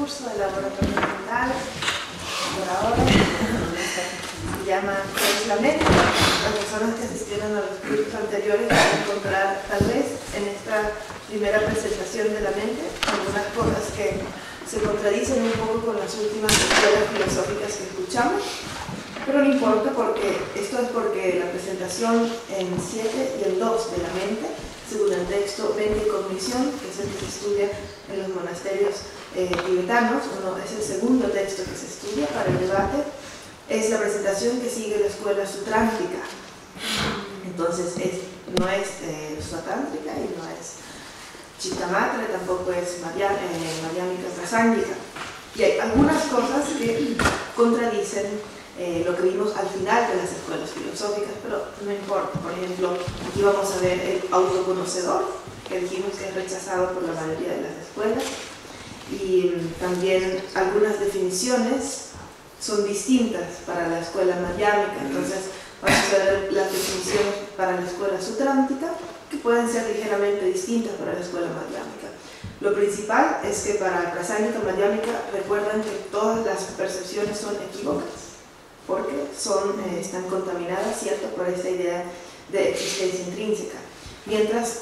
curso de laboratorio mental, por ahora, se llama ¿Qué es la mente? Las personas que asistieron a los cursos anteriores van a encontrar, tal vez, en esta primera presentación de la mente, algunas cosas que se contradicen un poco con las últimas escuelas filosóficas que escuchamos, pero no importa porque esto es porque la presentación en 7 y en 2 de la mente, según el texto Mente y Cognición, que es el que se estudia en los monasterios tibetanos, es el segundo texto que se estudia para el debate, es la presentación que sigue la escuela sutrántica. Entonces no es suatántrica y no es Chittamatra, tampoco es Madhyamika Prasangika. Y hay algunas cosas que contradicen lo que vimos al final de las escuelas filosóficas, pero no importa. Por ejemplo, aquí vamos a ver el autoconocedor, que dijimos que es rechazado por la mayoría de las escuelas, y también algunas definiciones son distintas para la escuela madhyamika. Entonces vamos a ver las definiciones para la escuela sutrántica, que pueden ser ligeramente distintas para la escuela madhyamika. Lo principal es que para prasangika madhyamika recuerdan que todas las percepciones son equívocas, porque están contaminadas, ¿cierto?, por esta idea de existencia intrínseca. Mientras,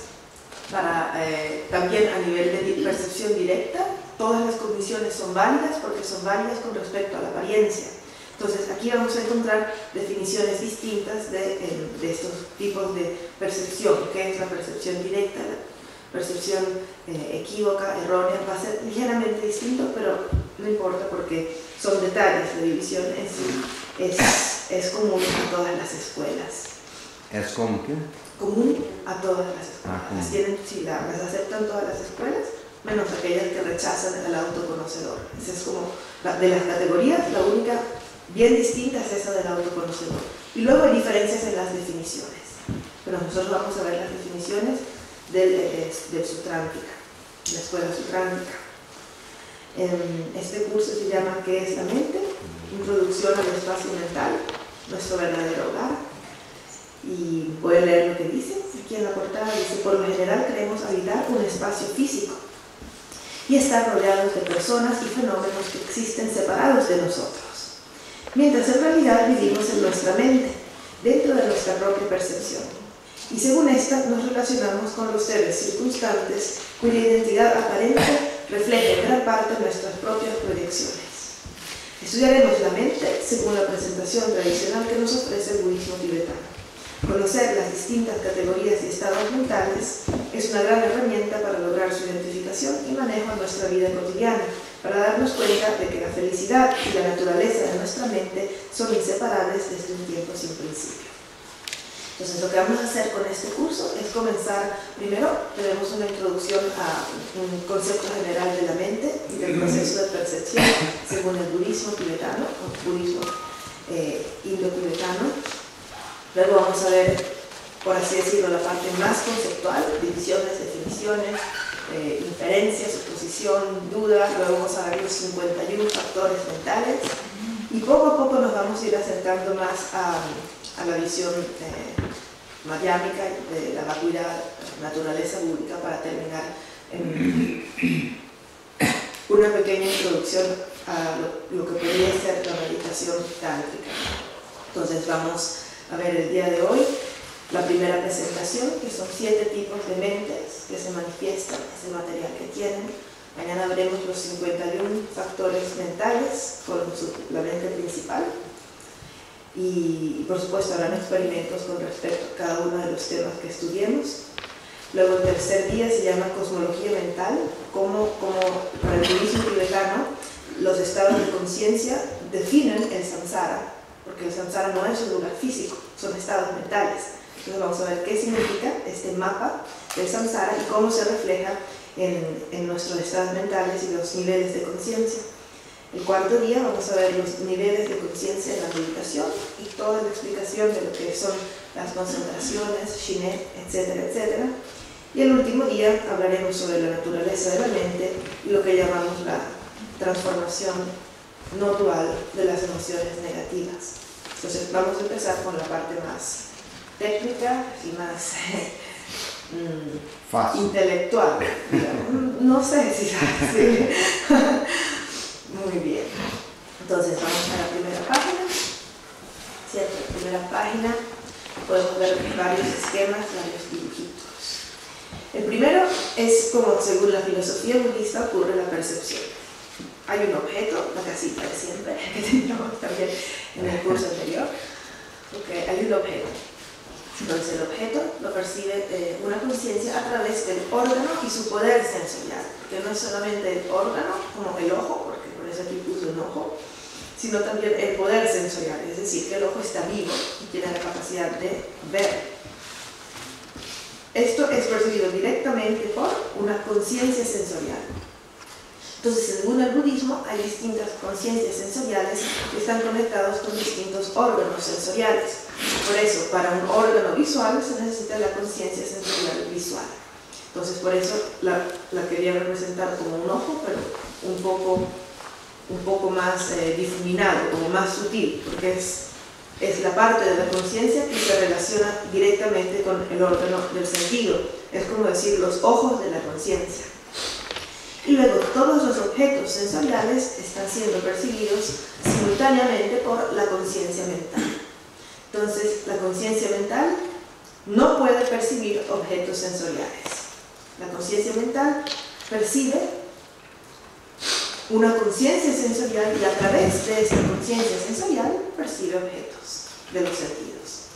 también a nivel de percepción directa, todas las cogniciones son válidas porque son válidas con respecto a la apariencia. Entonces, aquí vamos a encontrar definiciones distintas de estos tipos de percepción, que es la percepción directa, la percepción equívoca, errónea. Va a ser ligeramente distinto, pero no importa porque son detalles. La división en sí es común a todas las escuelas. ¿Es común qué? Común a todas las escuelas. Las aceptan todas las escuelas, menos aquellas que rechazan al autoconocedor. Esa es como, de las categorías, la única bien distinta es esa del autoconocedor. Y luego hay diferencias en las definiciones. Pero nosotros vamos a ver las definiciones del Sutrántica, de la escuela Sutrántica. Este curso se llama ¿Qué es la mente? Introducción al espacio mental, nuestro verdadero hogar. Y voy a leer lo que dice. Aquí en la portada dice: por lo general creemos habitar un espacio físico y estar rodeados de personas y fenómenos que existen separados de nosotros, mientras en realidad vivimos en nuestra mente, dentro de nuestra propia percepción. Y según esta, nos relacionamos con los seres circunstantes cuya identidad aparente refleja en gran parte nuestras propias proyecciones. Estudiaremos la mente según la presentación tradicional que nos ofrece el budismo tibetano. Conocer las distintas categorías y estados mentales es una gran herramienta para lograr su identificación y manejo en nuestra vida cotidiana, para darnos cuenta de que la felicidad y la naturaleza de nuestra mente son inseparables desde un tiempo sin principio. Entonces, lo que vamos a hacer con este curso es comenzar. Primero, tenemos una introducción a un concepto general de la mente y del proceso de percepción según el budismo tibetano, o budismo indo-tibetano. Luego vamos a ver, por así decirlo, la parte más conceptual: divisiones, definiciones, inferencias, suposición, duda. Luego vamos a ver los 51 factores mentales y poco a poco nos vamos a ir acercando más a la visión madhyamika de la vacuidad, naturaleza búdica, para terminar en una pequeña introducción a lo que podría ser la meditación tántrica. Entonces vamos a ver el día de hoy la primera presentación, que son 7 tipos de mentes que se manifiestan, ese material que tienen. Mañana veremos los 51 factores mentales con la mente principal. Y por supuesto habrán experimentos con respecto a cada uno de los temas que estudiemos. Luego el tercer día se llama cosmología mental, como para el budismo tibetano los estados de conciencia definen el samsara, porque el samsara no es un lugar físico, son estados mentales. Entonces vamos a ver qué significa este mapa del samsara y cómo se refleja en nuestros estados mentales y los niveles de conciencia. El cuarto día vamos a ver los niveles de conciencia en la meditación y toda la explicación de lo que son las concentraciones, shiné, etcétera, etcétera. Y el último día hablaremos sobre la naturaleza de la mente y lo que llamamos la transformación no dual de las emociones negativas. Entonces vamos a empezar con la parte más técnica y más intelectual, digamos. No sé si es así. Muy bien. Entonces vamos a la primera página. ¿Cierto? La primera página podemos ver varios esquemas, varios dibujitos. El primero es como según la filosofía budista ocurre la percepción. Hay un objeto, la casita de siempre, que teníamos también en el curso anterior. Okay, hay un objeto. Entonces el objeto lo percibe una conciencia a través del órgano y su poder sensorial, que no es solamente el órgano, como el ojo, porque por eso aquí puso un ojo, sino también el poder sensorial, es decir, que el ojo está vivo y tiene la capacidad de ver. Esto es percibido directamente por una conciencia sensorial. Entonces, según el budismo, hay distintas conciencias sensoriales que están conectados con distintos órganos sensoriales. Por eso, para un órgano visual se necesita la conciencia sensorial visual. Entonces, por eso la quería representar como un ojo, pero un poco más difuminado, como más sutil, porque es la parte de la conciencia que se relaciona directamente con el órgano del sentido. Es como decir los ojos de la conciencia. Y luego todos los objetos sensoriales están siendo percibidos simultáneamente por la conciencia mental. Entonces, la conciencia mental no puede percibir objetos sensoriales. La conciencia mental percibe una conciencia sensorial y a través de esa conciencia sensorial percibe objetos de los sentidos.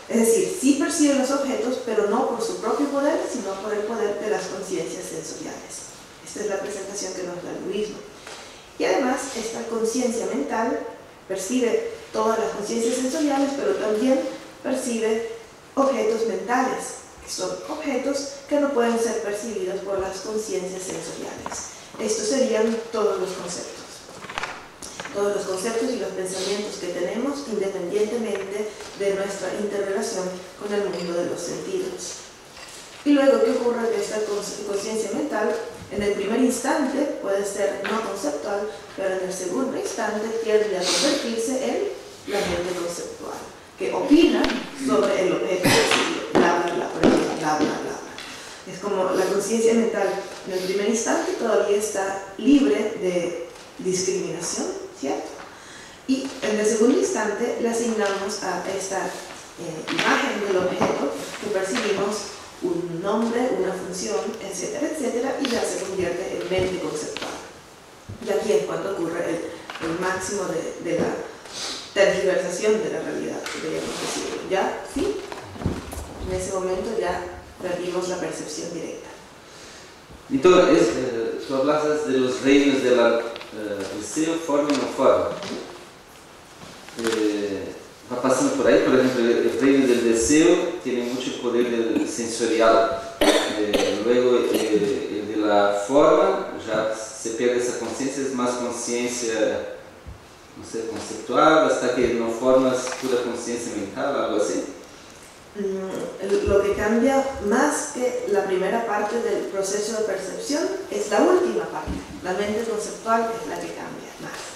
Es decir, sí percibe los objetos, pero no por su propio poder, sino por el poder de las conciencias sensoriales. Esta es la presentación que nos da el budismo. Y además, esta conciencia mental percibe todas las conciencias sensoriales, pero también percibe objetos mentales, que son objetos que no pueden ser percibidos por las conciencias sensoriales. Estos serían todos los conceptos. Todos los conceptos y los pensamientos que tenemos independientemente de nuestra interrelación con el mundo de los sentidos. Y luego, ¿qué ocurre de esta conciencia mental? En el primer instante puede ser no conceptual, pero en el segundo instante tiende a convertirse en la mente conceptual, que opina sobre el objeto percibido, bla, bla, bla, por ejemplo, bla, bla, bla. Es como la conciencia mental en el primer instante todavía está libre de discriminación, ¿cierto? Y en el segundo instante le asignamos a esta imagen del objeto que percibimos un nombre, una función, etcétera, etcétera, y ya se convierte en mente conceptual. Y aquí es cuando ocurre el máximo de la tergiversación de la realidad, podríamos decirlo. Ya, sí, en ese momento ya perdimos la percepción directa. Entonces, tú hablas de los reinos de la deseo, forma y no forma. Va pasando por ahí, por ejemplo, el reino del deseo tiene mucho poder sensorial. Luego, el de la forma, ya se pierde esa conciencia, es más conciencia, no sé, conceptual, hasta que no formas pura conciencia mental, algo así. Lo que cambia más que la primera parte del proceso de percepción es la última parte. La mente conceptual es la que cambia más.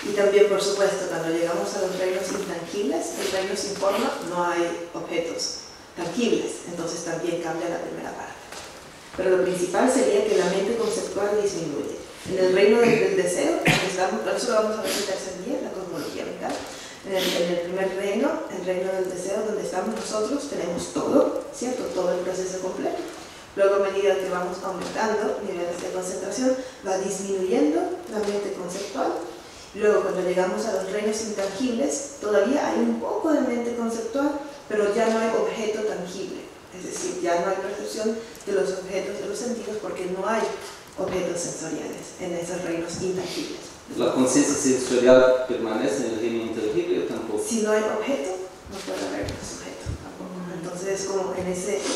Y también, por supuesto, cuando llegamos a los reinos intangibles, el reino sin forma, no hay objetos tangibles, entonces también cambia la primera parte. Pero lo principal sería que la mente conceptual disminuye. En el reino del deseo, eso lo vamos a ver en el tercer día, la cosmología mental. En el primer reino, el reino del deseo, donde estamos nosotros, tenemos todo, ¿cierto? Todo el proceso completo. Luego, a medida que vamos aumentando niveles de concentración, va disminuyendo la mente conceptual. Luego, cuando llegamos a los reinos intangibles, todavía hay un poco de mente conceptual, pero ya no hay objeto tangible. Es decir, ya no hay percepción de los objetos de los sentidos porque no hay objetos sensoriales en esos reinos intangibles. ¿La conciencia sensorial permanece en el reino intangible o tampoco? Si no hay objeto, no puede haber sujeto tampoco. Entonces, como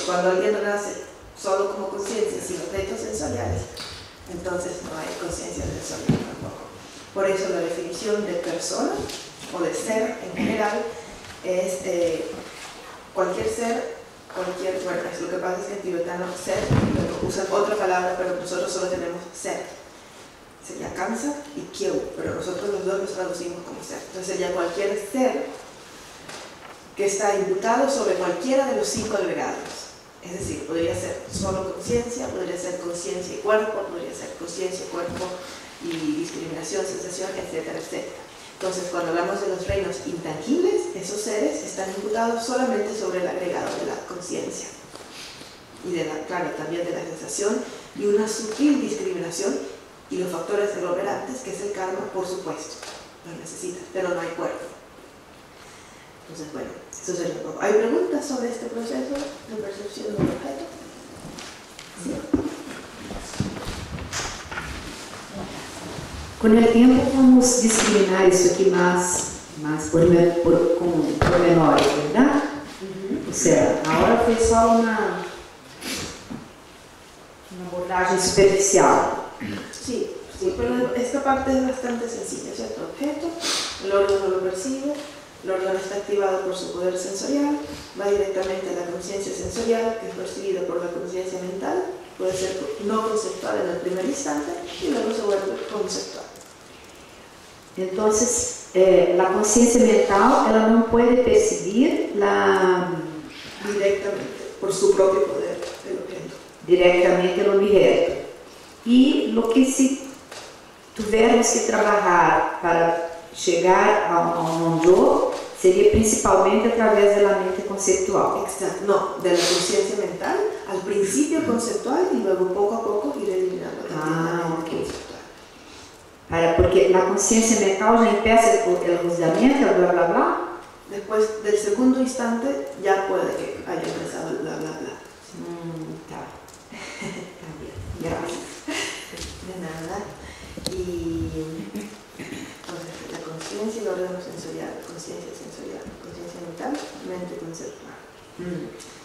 cuando alguien nace solo como conciencia sin objetos sensoriales, entonces no hay conciencia sensorial tampoco. Por eso la definición de persona o de ser en general es cualquier ser, bueno, es lo que pasa es que en tibetano ser, luego usan otra palabra, pero nosotros solo tenemos ser. Sería kansa y kyeu, pero nosotros los dos los traducimos como ser. Entonces sería cualquier ser que está imputado sobre cualquiera de los 5 agregados. Es decir, podría ser solo conciencia, podría ser conciencia y cuerpo, podría ser conciencia, cuerpo y discriminación, sensación, etcétera, etcétera. Entonces, cuando hablamos de los reinos intangibles, esos seres están imputados solamente sobre el agregado de la conciencia y claro, también de la sensación, y una sutil discriminación y los factores aglomerantes, que es el karma, por supuesto, lo necesita, pero no hay cuerpo. Entonces, bueno, eso sería todo. ¿Hay preguntas sobre este proceso de percepción de un objeto? ¿Sí? Com o tempo vamos discriminar isso aqui mais pormenores, verdade? Ou seja, a hora foi só uma abordagem superficial. Sí, sí, pero esta parte es bastante sencilla, ¿cierto? Objeto, el órgano lo percibe, el órgano está activado por su poder sensorial, va directamente a la conciencia sensorial, que es percibida por la conciencia mental, puede ser no conceptual en el primer instante y luego se vuelve conceptual. Entonces, la conciencia mental, ela não pode perceber directamente, por su propio poder, el objeto. Diretamente el objeto. E lo que se tivermos que trabalhar para chegar a non-yo seria principalmente através da mente conceptual. Exacto, no, de la conciencia mental al principio conceptual y luego poco a poco ir eliminando la mente conceptual. Porque la conciencia mental já empieza el juzgamento, el bla bla bla. Después del segundo instante ya puede que haya empezado el bla bla bla. Tá. Tá bien, gracias. De nada. Y entonces, la conciencia y el órgano sensorial, conciencia sensorial, conciencia mental, mente conceptual.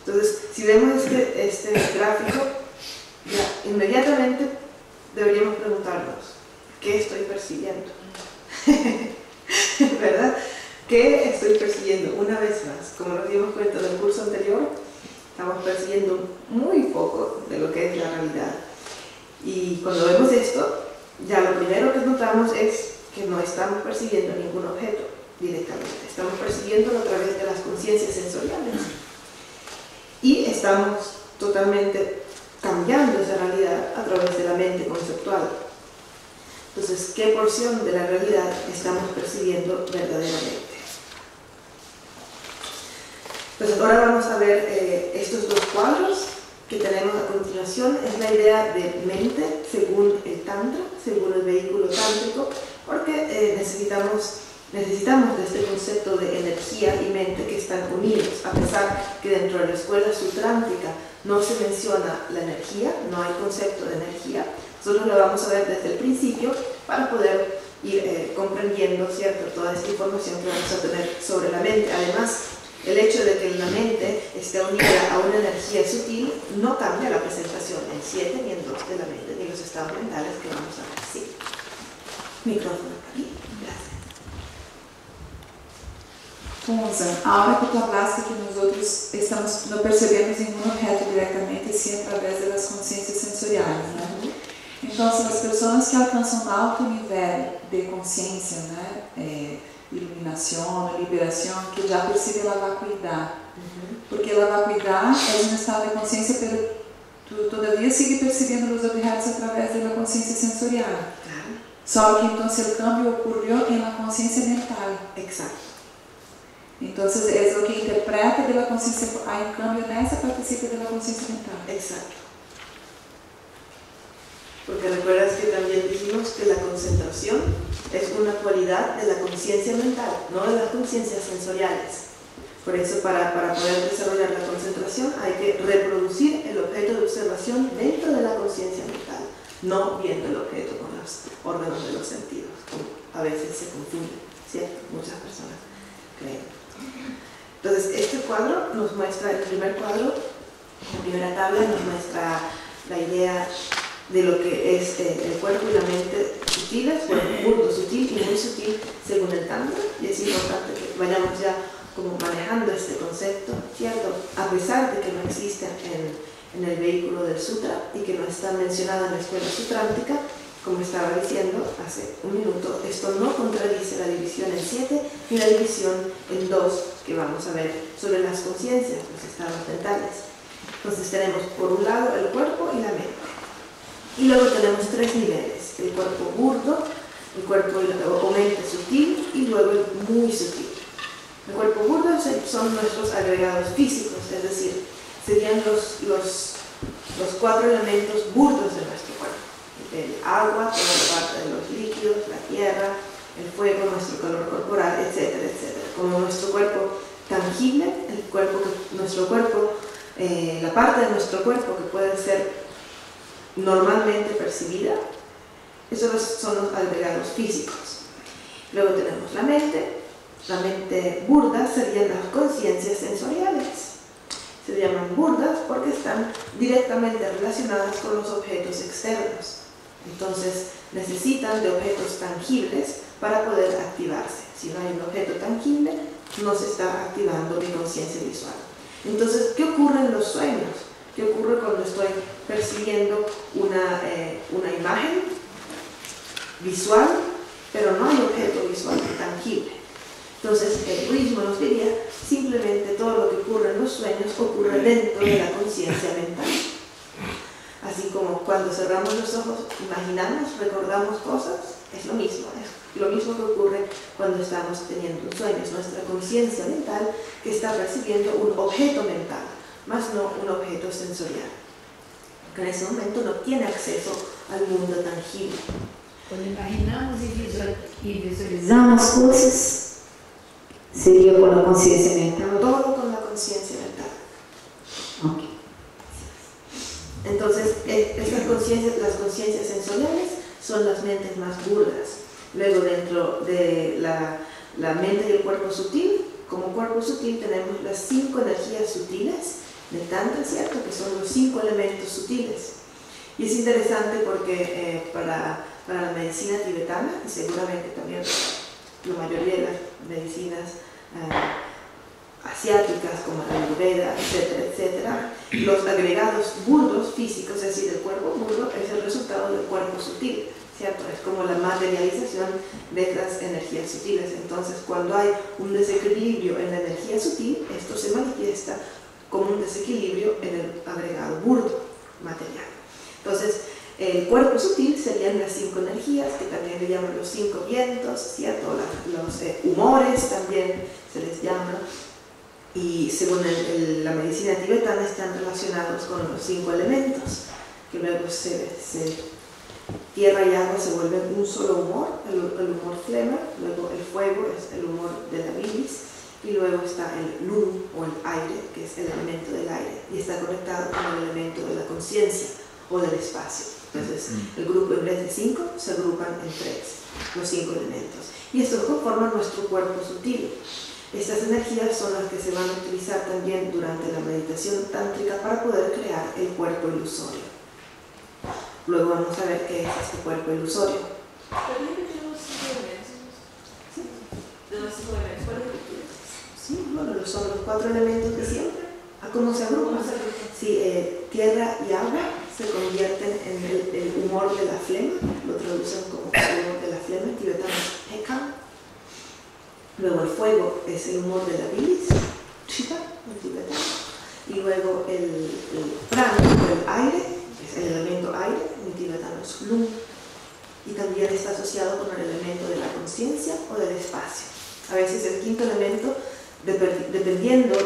Entonces, si vemos este gráfico, ya inmediatamente deberíamos preguntarnos, ¿qué estoy persiguiendo? ¿Verdad? ¿Qué estoy persiguiendo? Una vez más, como nos dimos cuenta del curso anterior, estamos persiguiendo muy poco de lo que es la realidad. Y cuando vemos esto, ya lo primero que notamos es que no estamos persiguiendo ningún objeto directamente. Estamos persiguiéndolo a través de las conciencias sensoriales. Y estamos totalmente cambiando esa realidad a través de la mente conceptual. Entonces, ¿qué porción de la realidad estamos percibiendo verdaderamente? Pues ahora vamos a ver estos dos cuadros que tenemos a continuación. Es la idea de mente según el Tantra, según el vehículo tántrico, porque necesitamos de este concepto de energía y mente que están unidos, a pesar que dentro de la escuela sutrántica no se menciona la energía, no hay concepto de energía. Nosotros lo vamos a ver desde el principio para poder ir comprendiendo, ¿cierto?, toda esta información que vamos a tener sobre la mente. Además, el hecho de que la mente esté unida a una energía sutil no cambia la presentación en 7 ni en 2 de la mente, ni los estados mentales que vamos a ver. Sí. Micrófono aquí. Gracias. Kunza, a hora que tu hablaste que nós não percebemos nenhum objeto diretamente, sim através das consciências sensoriais, né? Então, as pessoas que alcançam um alto nível de consciência, né, iluminação, liberação, que já percebe a vacuidade. Porque a vacuidade é um estado de consciência, pero tu todavia sigue percebendo os objetos através da consciência sensorial. Só que então o cambio ocorreu na consciência mental. Exacto. Então, é o que interpreta da consciência, há cambio nessa participa da consciência mental. Exacto. Porque recuerdas que también dijimos que la concentración es una cualidad de la conciencia mental, no de las conciencias sensoriales. Por eso, para poder desarrollar la concentración, hay que reproducir el objeto de observación dentro de la conciencia mental, no viendo el objeto con los órganos de los sentidos, como a veces se confunde, ¿cierto? Muchas personas creen. Entonces, este cuadro nos muestra, el primer cuadro, la primera tabla nos muestra la idea de lo que es el cuerpo y la mente sutiles, bueno, burdo, sutil y muy sutil según el Tantra, y es importante que vayamos ya como manejando este concepto, ¿cierto? A pesar de que no existe en el vehículo del sutra y que no está mencionado en la escuela sutrántica, como estaba diciendo hace un minuto, esto no contradice la división en 7 ni la división en 2 que vamos a ver sobre las conciencias, los estados mentales. Entonces tenemos por un lado el cuerpo y la mente. Y luego tenemos 3 niveles. el cuerpo burdo, el cuerpo o mente sutil y luego el muy sutil. El cuerpo burdo son nuestros agregados físicos, es decir, serían los 4 elementos burdos de nuestro cuerpo. El agua, toda la parte de los líquidos, la tierra, el fuego, nuestro calor corporal, etcétera, etcétera. Como nuestro cuerpo tangible, la parte de nuestro cuerpo que puede ser normalmente percibida, esos son los agregados físicos. Luego tenemos la mente burda serían las conciencias sensoriales. Se llaman burdas porque están directamente relacionadas con los objetos externos. Entonces necesitan de objetos tangibles para poder activarse. Si no hay un objeto tangible, no se está activando mi conciencia visual. Entonces, ¿qué ocurre en los sueños? ¿Qué ocurre cuando estoy percibiendo una imagen visual, pero no hay objeto visual tangible? Entonces, el budismo nos diría, simplemente todo lo que ocurre en los sueños ocurre dentro de la conciencia mental. Así como cuando cerramos los ojos, imaginamos, recordamos cosas, es lo mismo que ocurre cuando estamos teniendo un sueño. Es nuestra conciencia mental que está percibiendo un objeto mental, más no un objeto sensorial, que en ese momento no tiene acceso al mundo tangible. Cuando imaginamos y visualizamos cosas, sería con la conciencia mental. Todo con la conciencia mental. Okay. Entonces, las conciencias sensoriales son las mentes más burdas. Luego, dentro de la mente y el cuerpo sutil, como cuerpo sutil tenemos las 5 energías sutiles del Tantra, ¿cierto? Que son los 5 elementos sutiles. Y es interesante porque para la medicina tibetana, y seguramente también la mayoría de las medicinas asiáticas como la Ayurveda, etcétera, etcétera, los agregados burdos físicos, es decir, el cuerpo burdo es el resultado del cuerpo sutil, ¿cierto? Es como la materialización de las energías sutiles. Entonces, cuando hay un desequilibrio en la energía sutil, esto se manifiesta como un desequilibrio en el agregado burdo material. Entonces, el cuerpo sutil serían las 5 energías, que también le llaman los 5 vientos, ¿cierto? Los humores también se les llama. Y según la medicina tibetana están relacionados con los 5 elementos, que luego tierra y agua se vuelven un solo humor, el humor flema, luego el fuego es el humor de la bilis, y luego está el lum o el aire, que es el elemento del aire, y está conectado con el elemento de la conciencia o del espacio. Entonces, el grupo en vez de 5 se agrupan en 3, los 5 elementos. Y estos conforman nuestro cuerpo sutil. Estas energías son las que se van a utilizar también durante la meditación tántrica para poder crear el cuerpo ilusorio. Luego vamos a ver qué es este cuerpo ilusorio. ¿De los 5 elementos? ¿Cuál es el que Sí, bueno, son los 4 elementos de siempre. ¿A cómo se agrupan? Sí, tierra y agua se convierten en el humor de la flema, lo traducen como el humor de la flema, en tibetano es Hekan. Luego el fuego es el humor de la bilis, Chitta, en tibetano. Y luego el prana, el aire, es el elemento aire, en tibetano es Lum. Y también está asociado con el elemento de la conciencia o del espacio. A veces el quinto elemento, dependiendo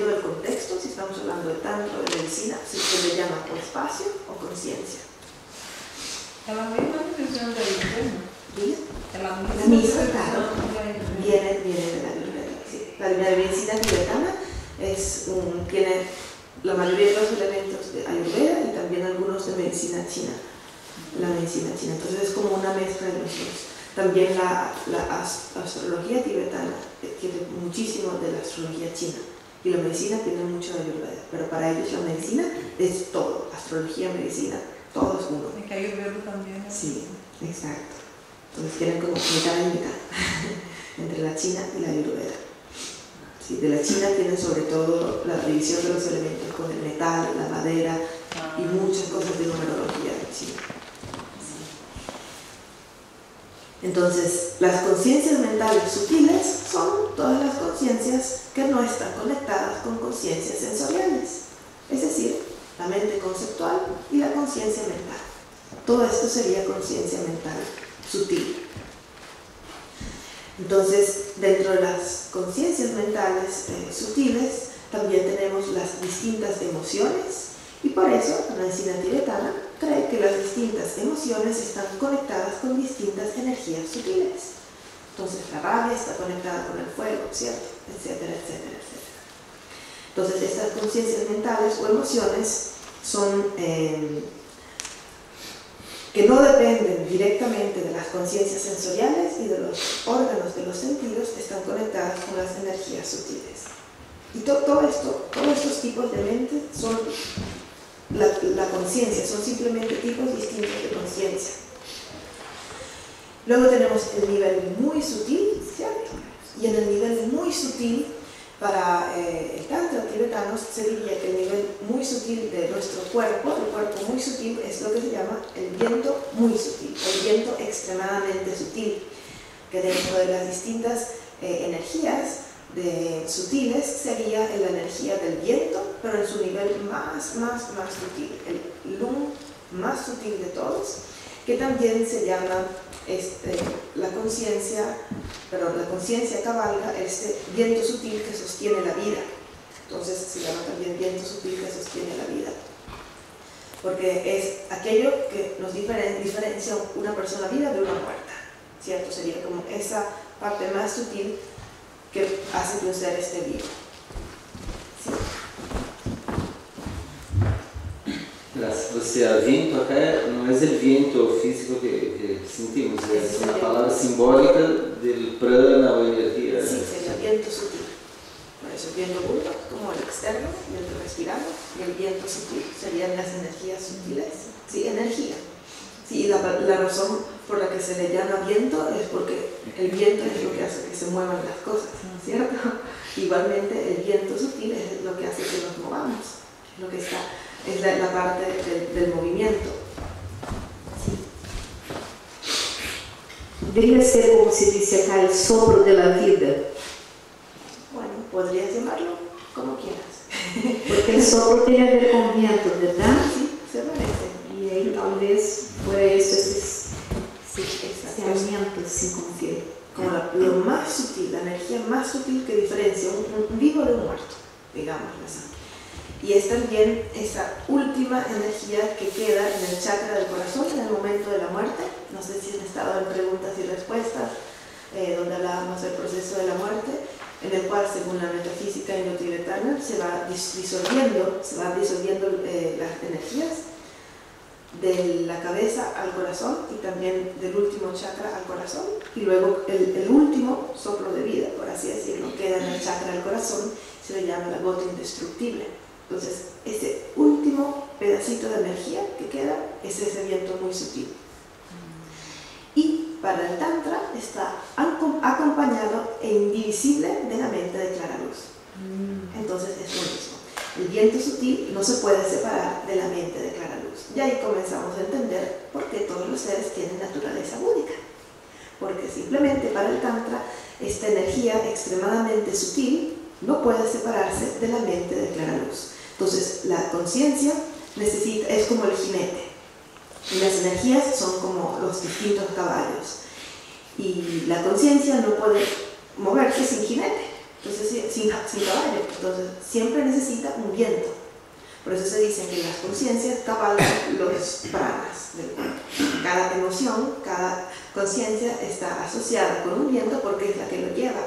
del contexto, si estamos hablando de tantra o de medicina, se le llama o espacio o conciencia. La misma definición de Ayurveda. La misma, claro, viene de la Ayurveda. Sí. La medicina tibetana tiene la mayoría de los elementos de Ayurveda y también algunos de medicina china. La medicina china. Entonces es como una mezcla de los dos. También la astrología tibetana tiene muchísimo de la astrología china. Y la medicina tiene mucho de Ayurveda. Pero para ellos la medicina es todo. Astrología, medicina, todo es uno. Es que Ayurveda también. Sí, exacto. Entonces tienen como mitad y mitad entre la China y la Ayurveda. Sí, de la China tienen sobre todo la división de los elementos con el metal, la madera y muchas cosas de numerología de China. Sí. Entonces, las conciencias mentales sutiles son todas las conciencias que no están conectadas con conciencias sensoriales, es decir, la mente conceptual y la conciencia mental. Todo esto sería conciencia mental sutil. Entonces, dentro de las conciencias mentales sutiles, también tenemos las distintas emociones, y por eso la medicina tibetana cree que las distintas emociones están conectadas con distintas energías sutiles. Entonces, la rabia está conectada con el fuego, ¿cierto? Etcétera, etcétera, etcétera. Entonces, estas conciencias mentales o emociones son que no dependen directamente de las conciencias sensoriales y de los órganos de los sentidos, están conectadas con las energías sutiles. Y todos estos tipos de mente son la conciencia, son simplemente tipos distintos de conciencia. Luego tenemos el nivel muy sutil, ¿cierto? Y en el nivel muy sutil, para el tantra tibetano se diría que el nivel muy sutil de nuestro cuerpo, el cuerpo muy sutil, es lo que se llama el viento muy sutil, el viento extremadamente sutil, que dentro de las distintas energías sutiles sería la energía del viento, pero en su nivel más sutil, el lung más sutil de todos, que también se llama la conciencia, pero la conciencia cabalga este viento sutil que sostiene la vida. Entonces se llama también viento sutil que sostiene la vida, porque es aquello que nos diferencia una persona viva de una muerta, ¿cierto? Sería como esa parte más sutil que hace que un ser esté vivo. ¿Sí? O sea, viento acá no es el viento físico que sentimos, es una palabra simbólica del prana o energía. Sí, sería viento sutil. Por eso el viento puro, como el externo, viento respirado, y el viento sutil serían las energías sutiles. Sí, energía. Sí, la razón por la que se le llama viento es porque el viento es lo que hace que se muevan las cosas, ¿cierto? Igualmente el viento sutil es lo que hace que nos movamos, es lo que está, es la parte del movimiento. Sí. Debería ser, como se dice acá, el soplo de la vida. Bueno, podrías llamarlo como quieras. Porque el soplo tiene que ver con viento, ¿verdad? Sí, se parece. Y ahí tal vez fuera eso, ese aumento, así como que... Como lo más sutil, la energía más sutil que diferencia un vivo de un muerto, digámoslo así. Y es también esa última energía que queda en el chakra del corazón en el momento de la muerte. No sé si han estado en preguntas y respuestas, donde hablábamos del proceso de la muerte, en el cual, según la metafísica indotibetana, se va disolviendo las energías de la cabeza al corazón y también del último chakra al corazón, y luego el último soplo de vida, por así decirlo, queda en el chakra del corazón, se le llama la gota indestructible. Entonces, ese último pedacito de energía que queda es ese viento muy sutil. Y para el Tantra está acompañado e indivisible de la mente de clara luz. Entonces es lo mismo. El viento sutil no se puede separar de la mente de clara luz. Y ahí comenzamos a entender por qué todos los seres tienen naturaleza búdica. Porque simplemente para el Tantra esta energía extremadamente sutil no puede separarse de la mente de clara luz. Entonces la conciencia es como el jinete. Y las energías son como los distintos caballos. Y la conciencia no puede moverse sin jinete. Entonces, sin caballo, entonces siempre necesita un viento. Por eso se dice que las conciencias cabalgan los pranas del cuerpo. Cada emoción, cada conciencia está asociada con un viento porque es la que lo lleva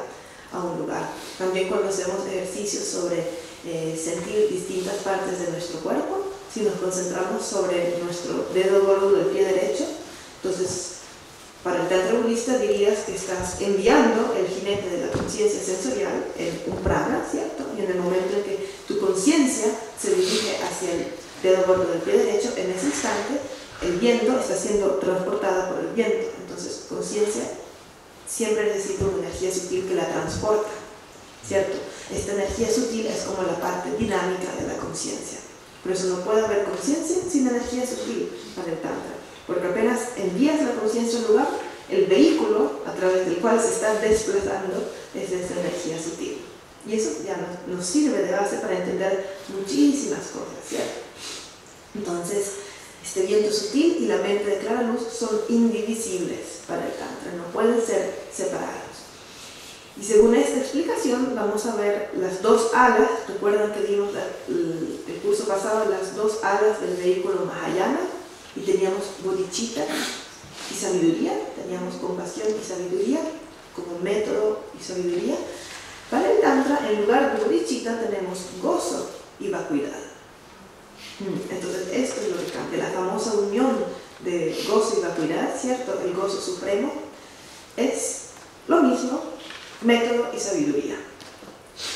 a un lugar. También cuando hacemos ejercicios sobre sentir distintas partes de nuestro cuerpo, si nos concentramos sobre nuestro dedo gordo del pie derecho, entonces para el tantra budista dirías que estás enviando el jinete de la conciencia sensorial en un prana, ¿cierto? Y en el momento en que tu conciencia se dirige hacia el dedo gordo del pie derecho, en ese instante el viento está siendo transportado por el viento. Entonces, conciencia siempre necesita una energía sutil que la transporta, ¿cierto? Esta energía sutil es como la parte dinámica de la conciencia. Por eso no puede haber conciencia sin energía sutil para el tantra. Porque apenas envías la conciencia a un lugar, el vehículo a través del cual se está desplazando es esa energía sutil. Y eso ya nos sirve de base para entender muchísimas cosas, ¿cierto? Entonces, Este viento sutil y la mente de clara luz son indivisibles para el Tantra, no pueden ser separados. Y según esta explicación vamos a ver las dos alas. Recuerdan que dimos el curso pasado las dos alas del vehículo Mahayana y teníamos bodhicitta y sabiduría, teníamos compasión y sabiduría como método y sabiduría. Para el Tantra, en lugar de bodhicitta tenemos gozo y vacuidad. Entonces esto es lo que cambia, la famosa unión de gozo y vacuidad, ¿cierto? El gozo supremo es lo mismo, método y sabiduría.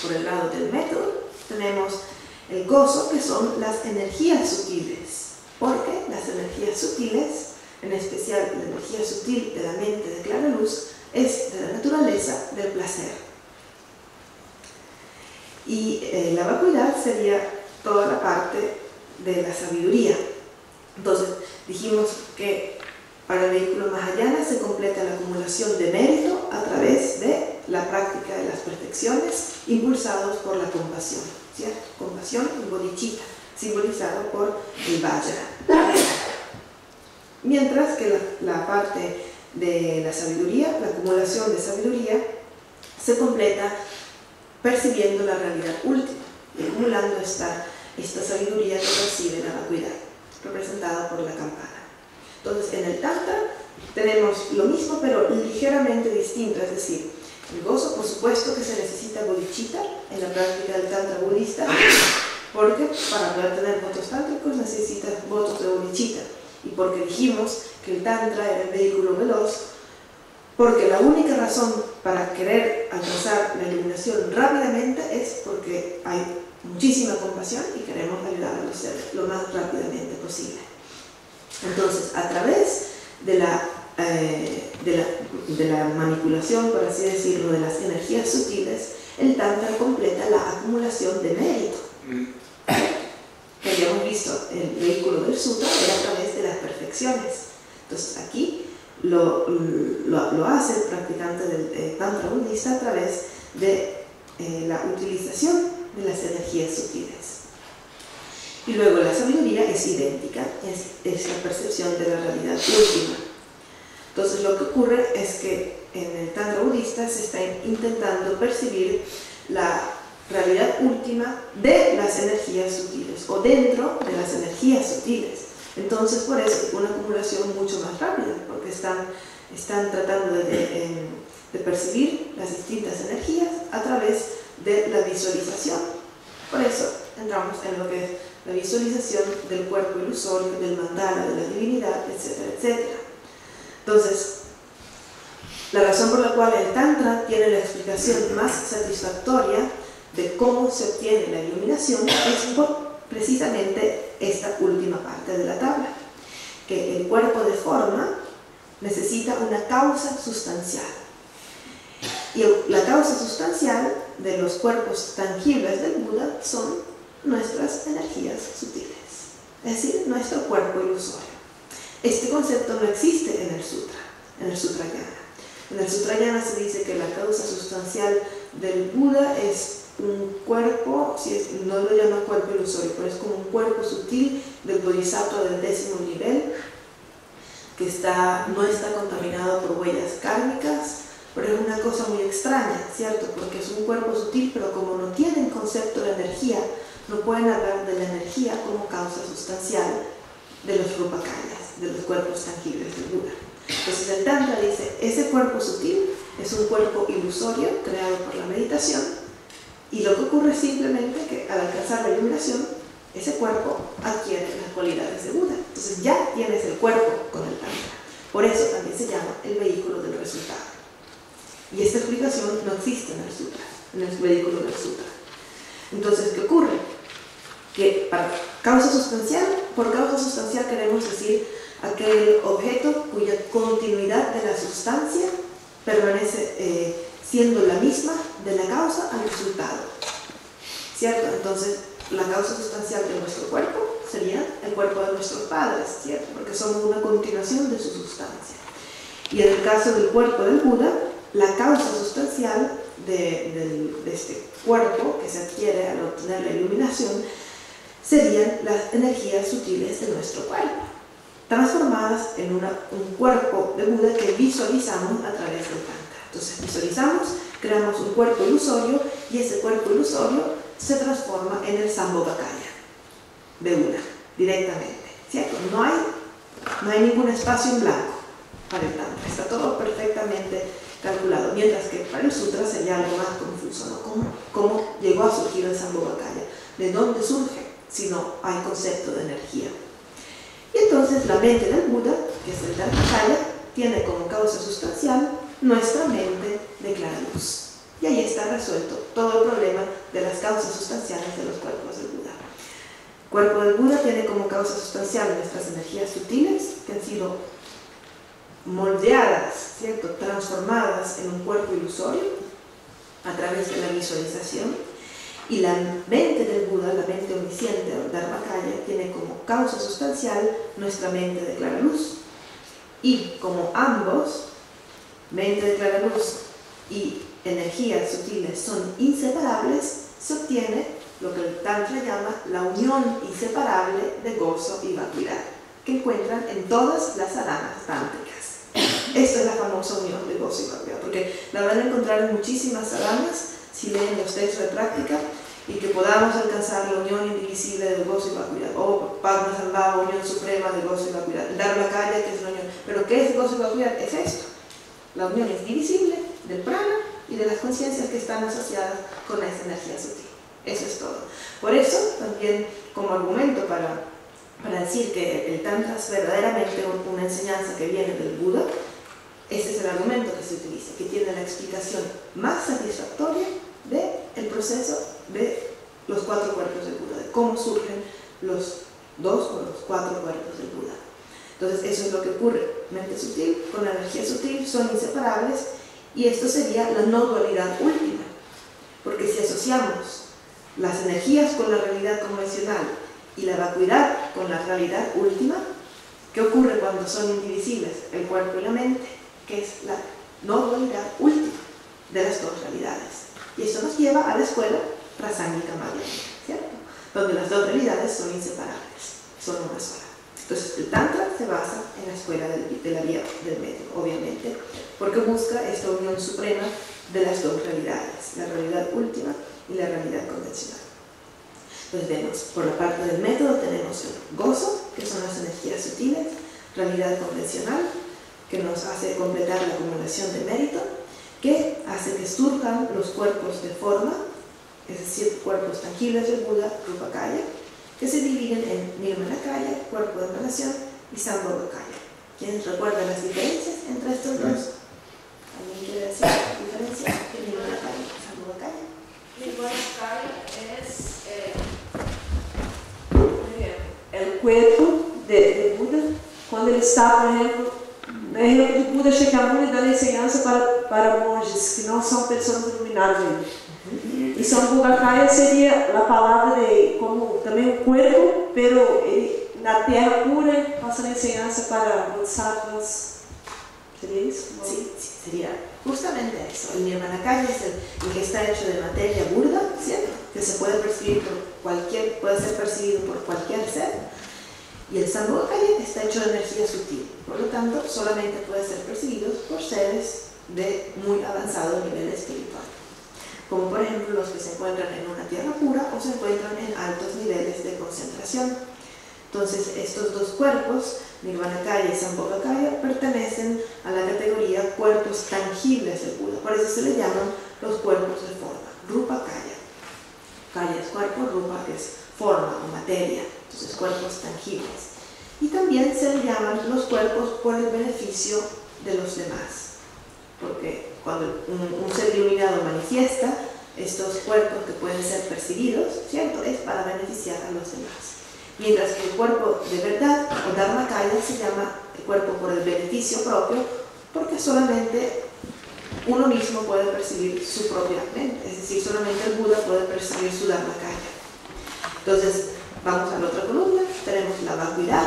Por el lado del método tenemos el gozo, que son las energías sutiles, porque las energías sutiles, en especial la energía sutil de la mente de clara luz, es de la naturaleza del placer. Y la vacuidad sería toda la parte de la sabiduría. Entonces dijimos que para el vehículo Mahayana se completa la acumulación de mérito a través de la práctica de las perfecciones impulsados por la compasión, ¿cierto? Compasión y bodhicitta, simbolizado por el Vajra. Mientras que la parte de la sabiduría, la acumulación de sabiduría, se completa percibiendo la realidad última y acumulando esta sabiduría que percibe la vacuidad, representada por la campana. Entonces, en el Tantra tenemos lo mismo, pero ligeramente distinto, es decir, el gozo, por supuesto que se necesita bodhicitta en la práctica del Tantra budista, porque para poder tener votos tántricos necesitas votos de bodhicitta, y porque dijimos que el Tantra era el vehículo veloz, porque la única razón para querer alcanzar la iluminación rápidamente es porque hay muchísima compasión y queremos ayudar a los seres lo más rápidamente posible. Entonces, a través de la manipulación, por así decirlo, de las energías sutiles, el Tantra completa la acumulación de mérito. Que habíamos visto, el vehículo del Sutra era a través de las perfecciones. Entonces, aquí lo hace el practicante del Tantra budista a través de la utilización de las energías sutiles. Y luego la sabiduría es idéntica, es la percepción de la realidad última. Entonces lo que ocurre es que en el Tantra budista se está intentando percibir la realidad última de las energías sutiles o dentro de las energías sutiles. Entonces por eso es una acumulación mucho más rápida, porque están tratando de percibir las distintas energías a través de la visualización. Por eso entramos en lo que es la visualización del cuerpo ilusorio, del mandala, de la divinidad, etcétera, etcétera. Entonces, la razón por la cual el Tantra tiene la explicación más satisfactoria de cómo se obtiene la iluminación es por precisamente esta última parte de la tabla, que el cuerpo de forma necesita una causa sustancial. Y la causa sustancial de los cuerpos tangibles del Buda son nuestras energías sutiles, es decir, nuestro cuerpo ilusorio. Este concepto no existe en el Sutra, en el Sutrayana. En el Sutrayana se dice que la causa sustancial del Buda es un cuerpo, no lo llama cuerpo ilusorio, pero es como un cuerpo sutil del Bodhisattva del 10º nivel, que no está contaminado por huellas kármicas, pero es una cosa muy extraña, ¿cierto? Porque es un cuerpo sutil, pero como no tienen concepto de energía, no pueden hablar de la energía como causa sustancial de los rupakayas, de los cuerpos tangibles del Buda. Entonces el Tantra dice, ese cuerpo sutil es un cuerpo ilusorio creado por la meditación, y lo que ocurre es simplemente que al alcanzar la iluminación, ese cuerpo adquiere las cualidades de Buda. Entonces ya tienes el cuerpo con el Tantra. Por eso también se llama el vehículo del resultado. Y esta explicación no existe en el Sutra, en el vehículo del Sutra. Entonces, ¿qué ocurre? Que para causa sustancial, por causa sustancial queremos decir aquel objeto cuya continuidad de la sustancia permanece siendo la misma de la causa al resultado, ¿cierto? Entonces, la causa sustancial de nuestro cuerpo sería el cuerpo de nuestros padres, ¿cierto? Porque somos una continuación de su sustancia. Y en el caso del cuerpo del Buda, la causa sustancial de este cuerpo que se adquiere al obtener la iluminación serían las energías sutiles de nuestro cuerpo. transformadas en un cuerpo de Buda que visualizamos a través del Tantra. Entonces visualizamos, creamos un cuerpo ilusorio y ese cuerpo ilusorio se transforma en el Sambhogakaya de una, directamente, ¿cierto? No hay ningún espacio en blanco para el Tantra, está todo perfectamente calculado, mientras que para el Sutra sería algo más confuso, ¿no? ¿Cómo llegó a surgir el Sambhogakaya? ¿De dónde surge si no hay concepto de energía? Y entonces la mente del Buda, que es el Dharmakaya, tiene como causa sustancial nuestra mente de clara luz. Y ahí está resuelto todo el problema de las causas sustanciales de los cuerpos del Buda. El cuerpo del Buda tiene como causa sustancial nuestras energías sutiles, que han sido moldeadas, ¿cierto?, transformadas en un cuerpo ilusorio a través de la visualización. Y la mente del Buda, la mente omnisciente, o Dharmakaya, tiene como causa sustancial nuestra mente de clara luz. Y como ambos, mente de clara luz y energías sutiles, son inseparables, se obtiene lo que el Tantra llama la unión inseparable de gozo y vacuidad, que encuentran en todas las sadhanas tántricas. Esta es la famosa unión de gozo y vacuidad, porque la van a encontrar en muchísimas sadhanas si leen los textos de práctica, y que podamos alcanzar la unión indivisible de gozo y vacuidad, o Padmasambhava, unión suprema de gozo y vacuidad, Dharmakaya, que es la unión. Pero ¿qué es gozo y vacuidad? Es esto. La unión es divisible del prana y de las conciencias que están asociadas con esa energía sutil. Eso es todo. Por eso, también como argumento para decir que el Tantra es verdaderamente una enseñanza que viene del Buda, ese es el argumento que se utiliza, que tiene la explicación más satisfactoria del proceso de los 4 cuerpos del Buda, de cómo surgen los 2 o los 4 cuerpos del Buda. Entonces eso es lo que ocurre. Mente sutil con la energía sutil son inseparables, y esto sería la no dualidad última, porque si asociamos las energías con la realidad convencional y la vacuidad con la realidad última, ¿qué ocurre cuando son indivisibles el cuerpo y la mente? Que es la no dualidad última de las dos realidades. Y esto nos lleva a la escuela Prasangika Madhyamika, ¿cierto?, donde las dos realidades son inseparables, son una sola. Entonces el Tantra se basa en la escuela de la vía del medio, obviamente, porque busca esta unión suprema de las dos realidades, la realidad última y la realidad convencional. Entonces vemos, por la parte del método tenemos el gozo, que son las energías sutiles, realidad convencional, que nos hace completar la acumulación de mérito, que hace que surjan los cuerpos de forma, es decir, cuerpos tangibles del Buda, Rupakaya, que se dividen en Nirmanakaya, cuerpo de emanación, y Sambhogakaya. ¿Quiénes recuerdan las diferencias entre estos dos? ¿Alguien quiere decir la diferencia entre Nirmanakaya y Sambhogakaya? Nirmanakaya es el cuerpo de Buda, quando ele está, por exemplo, no ejemplo de Buda Shakyamuni dando enseñanza para monges que não são pessoas iluminadas ainda. E Sambhogakaya seria a palavra de como também um corpo, pero ele, na terra pura, passando enseñanza para bodhisattvas. ¿Sería eso? ¿No? Sí, sería justamente eso. El Nirmanakaya es el que está hecho de materia burda, ¿cierto?, que se puede percibir puede ser percibido por cualquier ser. Y el Sambhogakaya está hecho de energía sutil, por lo tanto solamente puede ser percibido por seres de muy avanzado nivel espiritual, como por ejemplo los que se encuentran en una tierra pura o se encuentran en altos niveles de concentración. Entonces estos dos cuerpos, Nirmanakaya y Sambhogakaya, pertenecen a la categoría cuerpos tangibles del Buda, por eso se le llaman los cuerpos de forma, Rupakaya. Kaya es cuerpo, Rupa es forma o materia, entonces cuerpos tangibles. Y también se le llaman los cuerpos por el beneficio de los demás, porque cuando un ser iluminado manifiesta estos cuerpos que pueden ser percibidos, ¿cierto?, es para beneficiar a los demás. Mientras que el cuerpo de verdad, o Dharmakaya, se llama el cuerpo por el beneficio propio, porque solamente uno mismo puede percibir su propia mente, es decir, solamente el Buda puede percibir su Dharmakaya. Entonces, vamos a la otra columna, tenemos la vacuidad,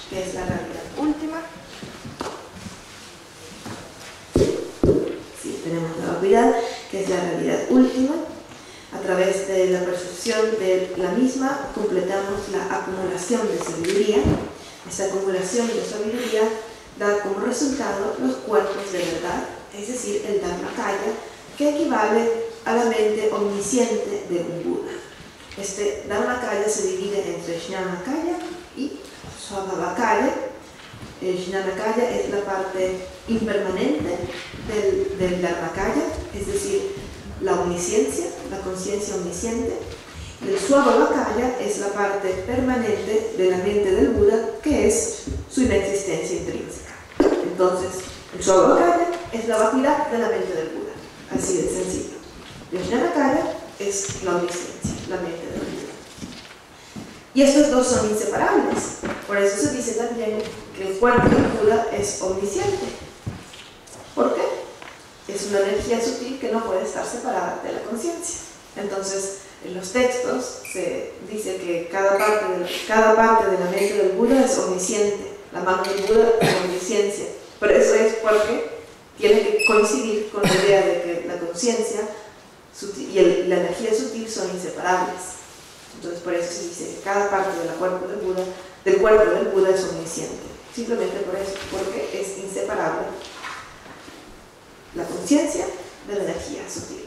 que es la realidad última. Sí, tenemos la vacuidad, que es la realidad última. A través de la percepción de la misma, completamos la acumulación de sabiduría. Esta acumulación de sabiduría da como resultado los cuerpos de verdad, es decir, el Dharmakaya, que equivale a la mente omnisciente de un Buda. Este Dharmakaya se divide entre Jnanakaya y Svabhavakaya. El Jnanakaya es la parte impermanente del Dharmakaya, es decir, la omnisciencia, la conciencia omnisciente. El Svabhavakaya es la parte permanente de la mente del Buda, que es su inexistencia intrínseca. Entonces, el Svabhavakaya es la vacuidad de la mente del Buda, así de sencillo. El Jnanakaya es la omnisciencia, la mente del Buda. Y estos dos son inseparables. Por eso se dice también que el cuerpo del Buda es omnisciente. ¿Por qué? Es una energía sutil que no puede estar separada de la conciencia. Entonces, en los textos se dice que cada parte de la mente del Buda es omnisciente. La mano del Buda es omnisciencia. Pero eso es porque tiene que coincidir con la idea de que la conciencia y la energía sutil son inseparables. Entonces, por eso se dice que cada parte del cuerpo del Buda es omnisciente. Simplemente por eso, porque es inseparable la conciencia de la energía sutil.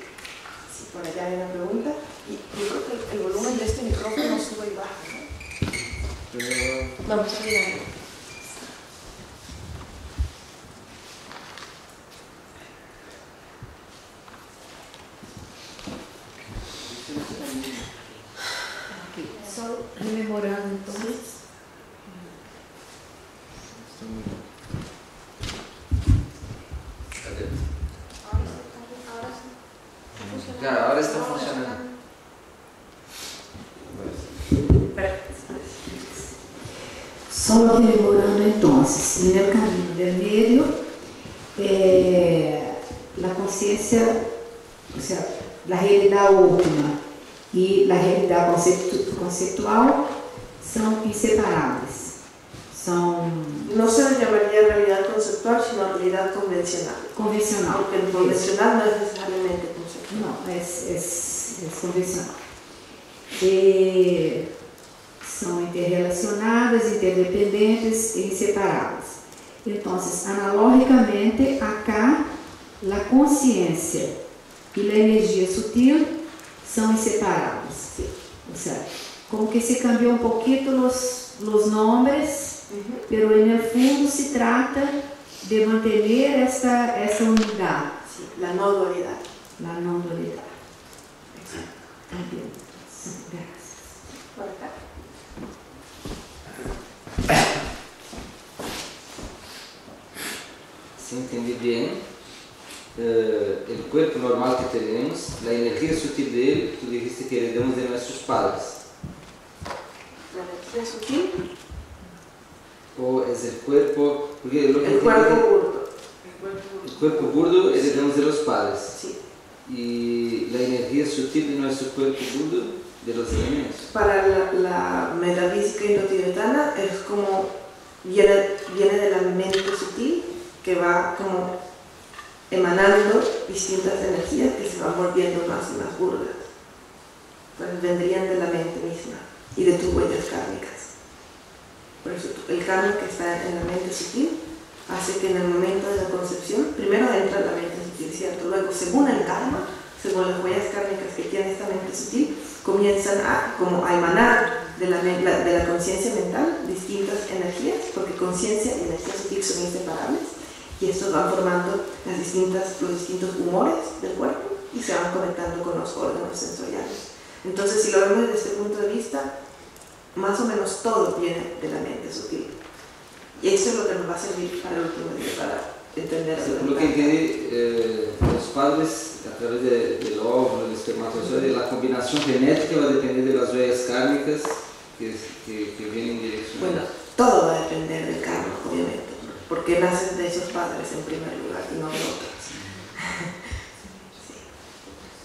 Sí, por allá hay una pregunta. Y yo creo que el volumen de este micrófono sube y baja, ¿no? Vamos a mirar. Só rememorando entonces. Claro, ahora está funcionando. Solo rememorando entonces, en el camino del medio, la conciencia, o sea, la realidad última e a realidade conceitual são inseparáveis. No se llamaría realidad conceptual, sino realidad convencional. Convencional. Porque el convencional no es necesariamente conceptual. Não, é convencional. E são interrelacionadas, interdependentes e inseparáveis. Então, analogicamente, acá, a consciência e a energia sutil são inseparáveis. O sea, como que se cambiou um pouquinho os nomes, pero en el fondo se trata de mantener essa unidade. Sí, la no dualidad. La no dualidad. También. Gracias. Por acá. Si entendí bien, el cuerpo normal que tenemos, la energía sutil de él, tú dijiste que heredamos de nuestros padres. La energía sutil. O es el cuerpo, porque lo que El cuerpo burdo. el cuerpo burdo heredamos de los padres. Sí. Y la energía sutil de nuestro cuerpo burdo de los elementos. Para la metafísica indotibetana es como viene de la mente sutil que va como emanando distintas energías que se van volviendo más y más burdas. Entonces vendrían de la mente misma y de tus huellas kármicas. Por eso el karma que está en la mente sutil hace que en el momento de la concepción, primero entra la mente sutil, ¿cierto? Luego, según el karma, según las huellas kármicas que tiene esta mente sutil, comienzan a emanar de la conciencia mental distintas energías, porque conciencia y energía sutil son inseparables, y estos van formando los distintos humores del cuerpo y se van conectando con los órganos sensoriales. Entonces, si lo vemos desde este punto de vista, más o menos todo viene de la mente sutil. Y esto es lo que nos va a servir para el último día, para entender Por lo que entendí, los padres, a través del óvulo, del espermatozoide, la combinación genética va a depender de las huellas kármicas que vienen direccionadas. Bueno, todo va a depender del karma, obviamente, porque nacen de esos padres en primer lugar y no de otros.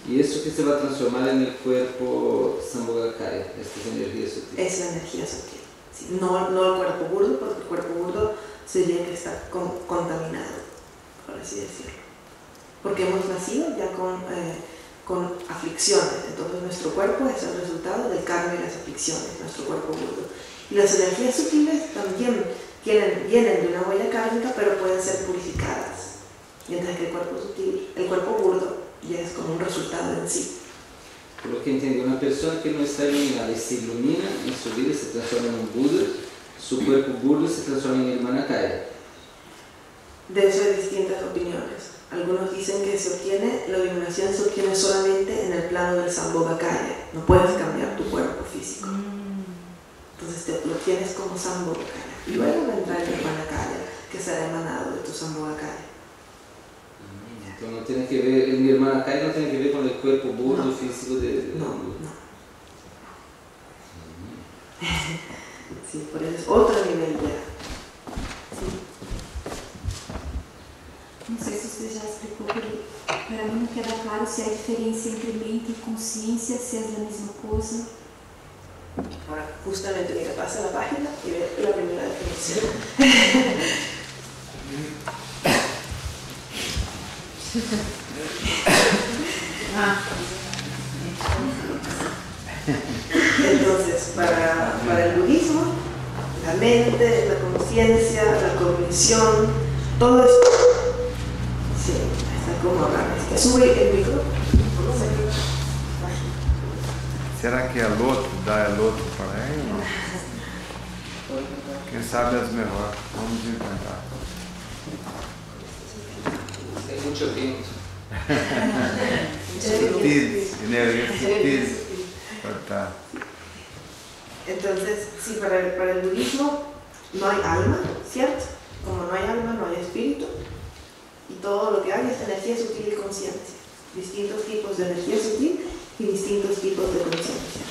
Y eso que se va a transformar en el cuerpo Sambhogakaya, esta energía sutil. Es la energía sutil. Sí, no el cuerpo burdo, porque el cuerpo burdo sería que está contaminado, por así decirlo. Porque hemos nacido ya con aflicciones, entonces nuestro cuerpo es el resultado del karma y las aflicciones, nuestro cuerpo burdo. Y las energías sutiles también vienen de una huella kármica, pero pueden ser purificadas. Mientras que el cuerpo sutil, el cuerpo burdo, ya es como un resultado en sí. Por lo que entiendo, una persona que no está iluminada y se ilumina en su vida se transforma en un Buda, su cuerpo burdo se transforma en Nirmanakaya. De eso hay distintas opiniones. Algunos dicen que la iluminación se obtiene solamente en el plano del Sambhogakaya. No puedes cambiar tu cuerpo físico. Entonces lo tienes como Sambhogakaya. Y luego vendrá el Nirmanakaya, que será emanado de tu Sambhogakaya. Entonces no tiene que ver, el Nirmanakaya no tiene que ver con el cuerpo burdo físico de No. Sí, por eso es otro nivel ya. Sí. Não sei se você já explicou, porque para mim não queda claro se há diferença entre mente e consciência, se é a mesma coisa. Ahora, justamente, mira, pasa la página y ve la primera definición. Entonces, para el budismo, la mente, la conciencia, la cognición, todo esto. Sí, está como acá. Sube el micro. Será que é loto? Dá loto para ele ou não? Quem sabe as melhores. Vamos inventar. Tem muito vento. Sutis, energia sutis. Cortar. Entonces, sí, para el budismo no hay alma, ¿cierto? Como no hay alma, no hay espíritu. Y todo lo que hay es energía sutil y conciencia. Distintos tipos de energía sutil y distintos tipos de conciencia.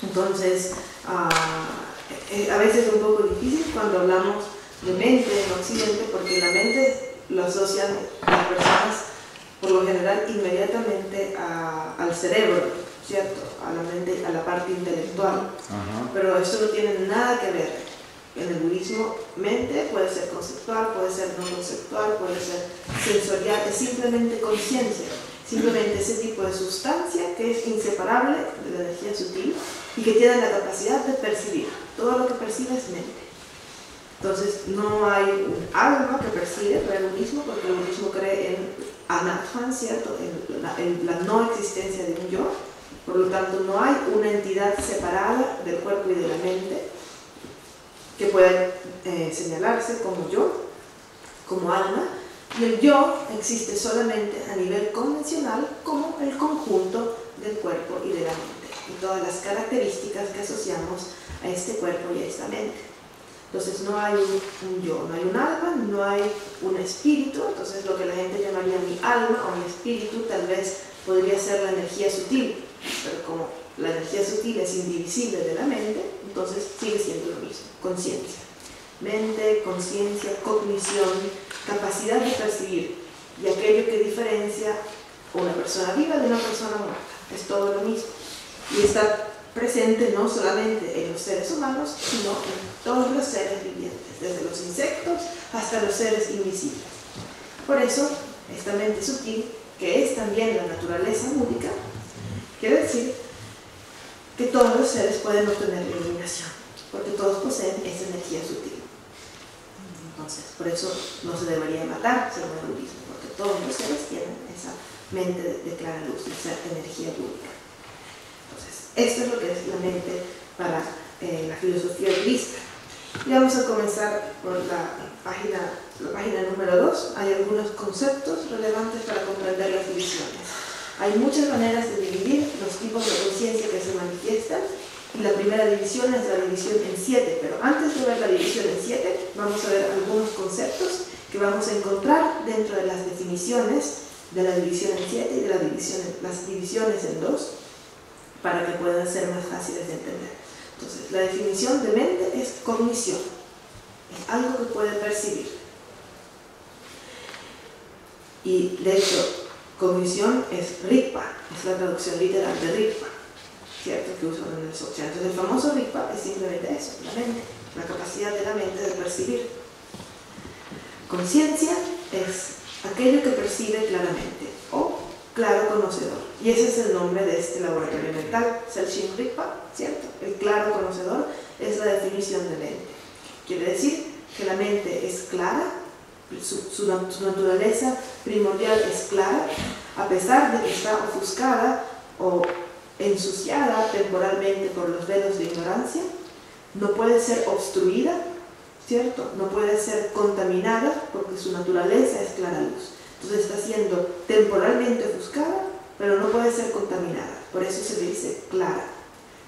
Entonces, a veces es un poco difícil cuando hablamos de mente en Occidente, porque la mente lo asocian las personas, por lo general, inmediatamente al cerebro, ¿cierto? A la mente, a la parte intelectual. Pero esto no tiene nada que ver. En el budismo, mente puede ser conceptual, puede ser no conceptual, puede ser sensorial, es simplemente conciencia. Simplemente ese tipo de sustancia que es inseparable de la energía sutil y que tiene la capacidad de percibir. Todo lo que percibe es mente. Entonces no hay un alma que percibe para el budismo, porque el budismo cree en anatman, ¿cierto? En la no existencia de un yo. Por lo tanto no hay una entidad separada del cuerpo y de la mente que pueda señalarse como yo, como alma. Y el yo existe solamente a nivel convencional como el conjunto del cuerpo y de la mente y todas las características que asociamos a este cuerpo y a esta mente. Entonces no hay un yo, no hay un alma, no hay un espíritu. Entonces lo que la gente llamaría mi alma o mi espíritu tal vez podría ser la energía sutil, pero como la energía sutil es indivisible de la mente, entonces sigue siendo lo mismo, conciencia. Mente, conciencia, cognición, capacidad de percibir, y aquello que diferencia una persona viva de una persona muerta, es todo lo mismo. Y está presente no solamente en los seres humanos, sino en todos los seres vivientes, desde los insectos hasta los seres invisibles. Por eso, esta mente sutil, que es también la naturaleza única, quiere decir que todos los seres pueden obtener la iluminación, porque todos poseen esa energía sutil. Entonces, por eso no se debería matar según el budismo, porque todos los seres tienen esa mente de clara luz, esa energía única. Entonces, esto es lo que es la mente para la filosofía budista. Y vamos a comenzar por la página número 2. Hay algunos conceptos relevantes para comprender las divisiones. Hay muchas maneras de dividir los tipos de conciencia que se manifiestan, y la primera división es la división en 7, pero antes de ver la división en 7, vamos a ver algunos conceptos que vamos a encontrar dentro de las definiciones de la división en 7 y de las divisiones en 2, para que puedan ser más fáciles de entender. Entonces, la definición de mente es cognición, es algo que puede percibir. Y de hecho, cognición es Rigpa, es la traducción literal de Rigpa, ¿cierto? Que usan en el Dzogchen. Entonces, el famoso Rigpa es simplemente eso, la mente, la capacidad de la mente de percibir. Conciencia es aquello que percibe claramente, o claro conocedor. Y ese es el nombre de este laboratorio mental, Celshin Rigpa, ¿cierto? El claro conocedor es la definición de mente. Quiere decir que la mente es clara, su naturaleza primordial es clara, a pesar de que está ofuscada o ensuciada temporalmente por los velos de ignorancia, no puede ser obstruida, ¿cierto? No puede ser contaminada porque su naturaleza es clara luz. Entonces está siendo temporalmente ofuscada, pero no puede ser contaminada. Por eso se le dice clara.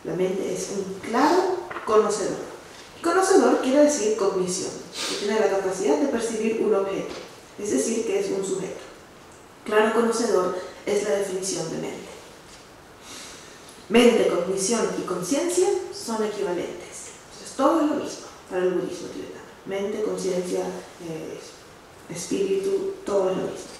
La mente es un claro conocedor. Conocedor quiere decir cognición, que tiene la capacidad de percibir un objeto, es decir, que es un sujeto. Claro conocedor es la definición de mente. Mente, cognición y conciencia son equivalentes. Entonces todo es lo mismo para el budismo tibetano. Mente, conciencia, espíritu, todo es lo mismo.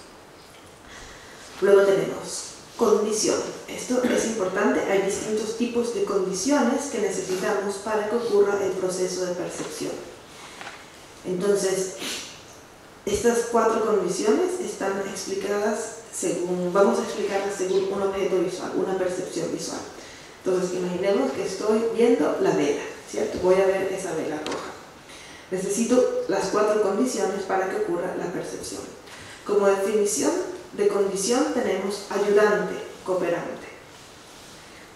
Luego tenemos condición. Esto es importante, hay distintos tipos de condiciones que necesitamos para que ocurra el proceso de percepción. Entonces, estas 4 condiciones están explicadas según, vamos a explicarlas según un objeto visual, una percepción visual. Entonces, imaginemos que estoy viendo la vela, ¿cierto? Voy a ver esa vela roja. Necesito las 4 condiciones para que ocurra la percepción. Como definición de condición tenemos ayudante, cooperante.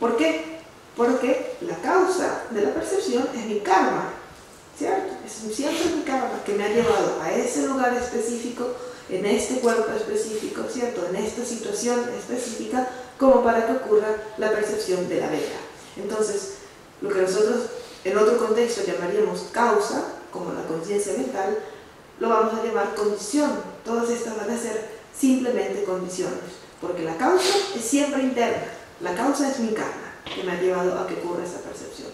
¿Por qué? Porque la causa de la percepción es mi karma, ¿cierto? Es siempre mi karma que me ha llevado a ese lugar específico, en este cuerpo específico, ¿cierto? En esta situación específica, como para que ocurra la percepción de la vela. Entonces, lo que nosotros en otro contexto llamaríamos causa, como la conciencia mental, lo vamos a llamar condición. Todas estas van a ser simplemente condiciones, porque la causa es siempre interna. La causa es mi karma, que me ha llevado a que ocurra esa percepción.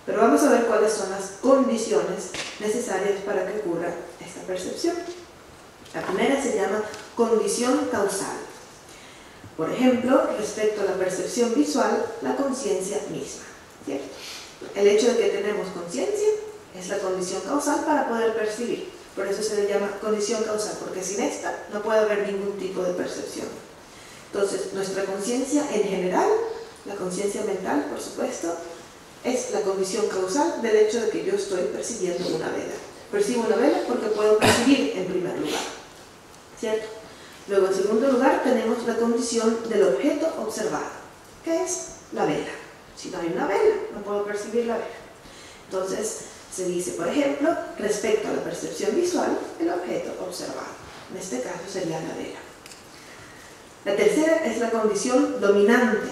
Pero vamos a ver cuáles son las condiciones necesarias para que ocurra esta percepción. La primera se llama condición causal. Por ejemplo, respecto a la percepción visual, la conciencia misma, ¿cierto? El hecho de que tenemos conciencia es la condición causal para poder percibir. Por eso se le llama condición causal, porque sin esta no puede haber ningún tipo de percepción. Entonces, nuestra conciencia en general, la conciencia mental, por supuesto, es la condición causal del hecho de que yo estoy percibiendo una vela. Percibo una vela porque puedo percibir en primer lugar, ¿cierto? Luego, en segundo lugar, tenemos la condición del objeto observado, que es la vela. Si no hay una vela, no puedo percibir la vela. Entonces, se dice, por ejemplo, respecto a la percepción visual, el objeto observado. En este caso sería la vela. La tercera es la condición dominante.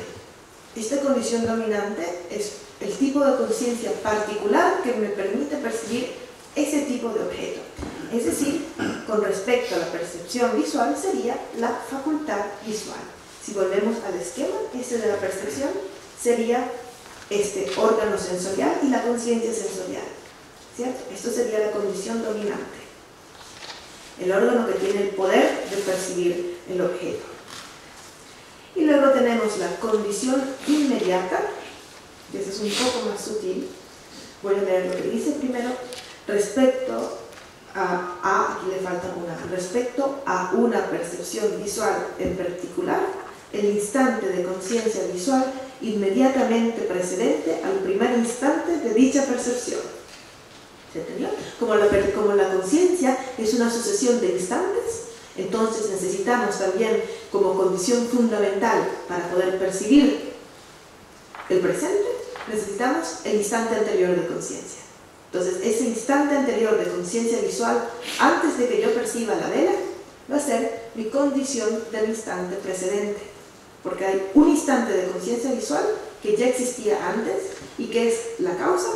Esta condición dominante es el tipo de conciencia particular que me permite percibir ese tipo de objeto. Es decir, con respecto a la percepción visual sería la facultad visual. Si volvemos al esquema, este de la percepción sería este órgano sensorial y la conciencia sensorial, ¿cierto? Esto sería la condición dominante, el órgano que tiene el poder de percibir el objeto. Y luego tenemos la condición inmediata, que eso es un poco más sutil. Voy a leer lo que dice primero. Respecto aquí le falta una, respecto a una percepción visual en particular, el instante de conciencia visual inmediatamente precedente al primer instante de dicha percepción. ¿Se entendió? Como la conciencia es una sucesión de instantes, entonces necesitamos también como condición fundamental para poder percibir el presente, necesitamos el instante anterior de conciencia. Entonces ese instante anterior de conciencia visual, antes de que yo perciba la vela, va a ser mi condición del instante precedente, porque hay un instante de conciencia visual que ya existía antes y que es la causa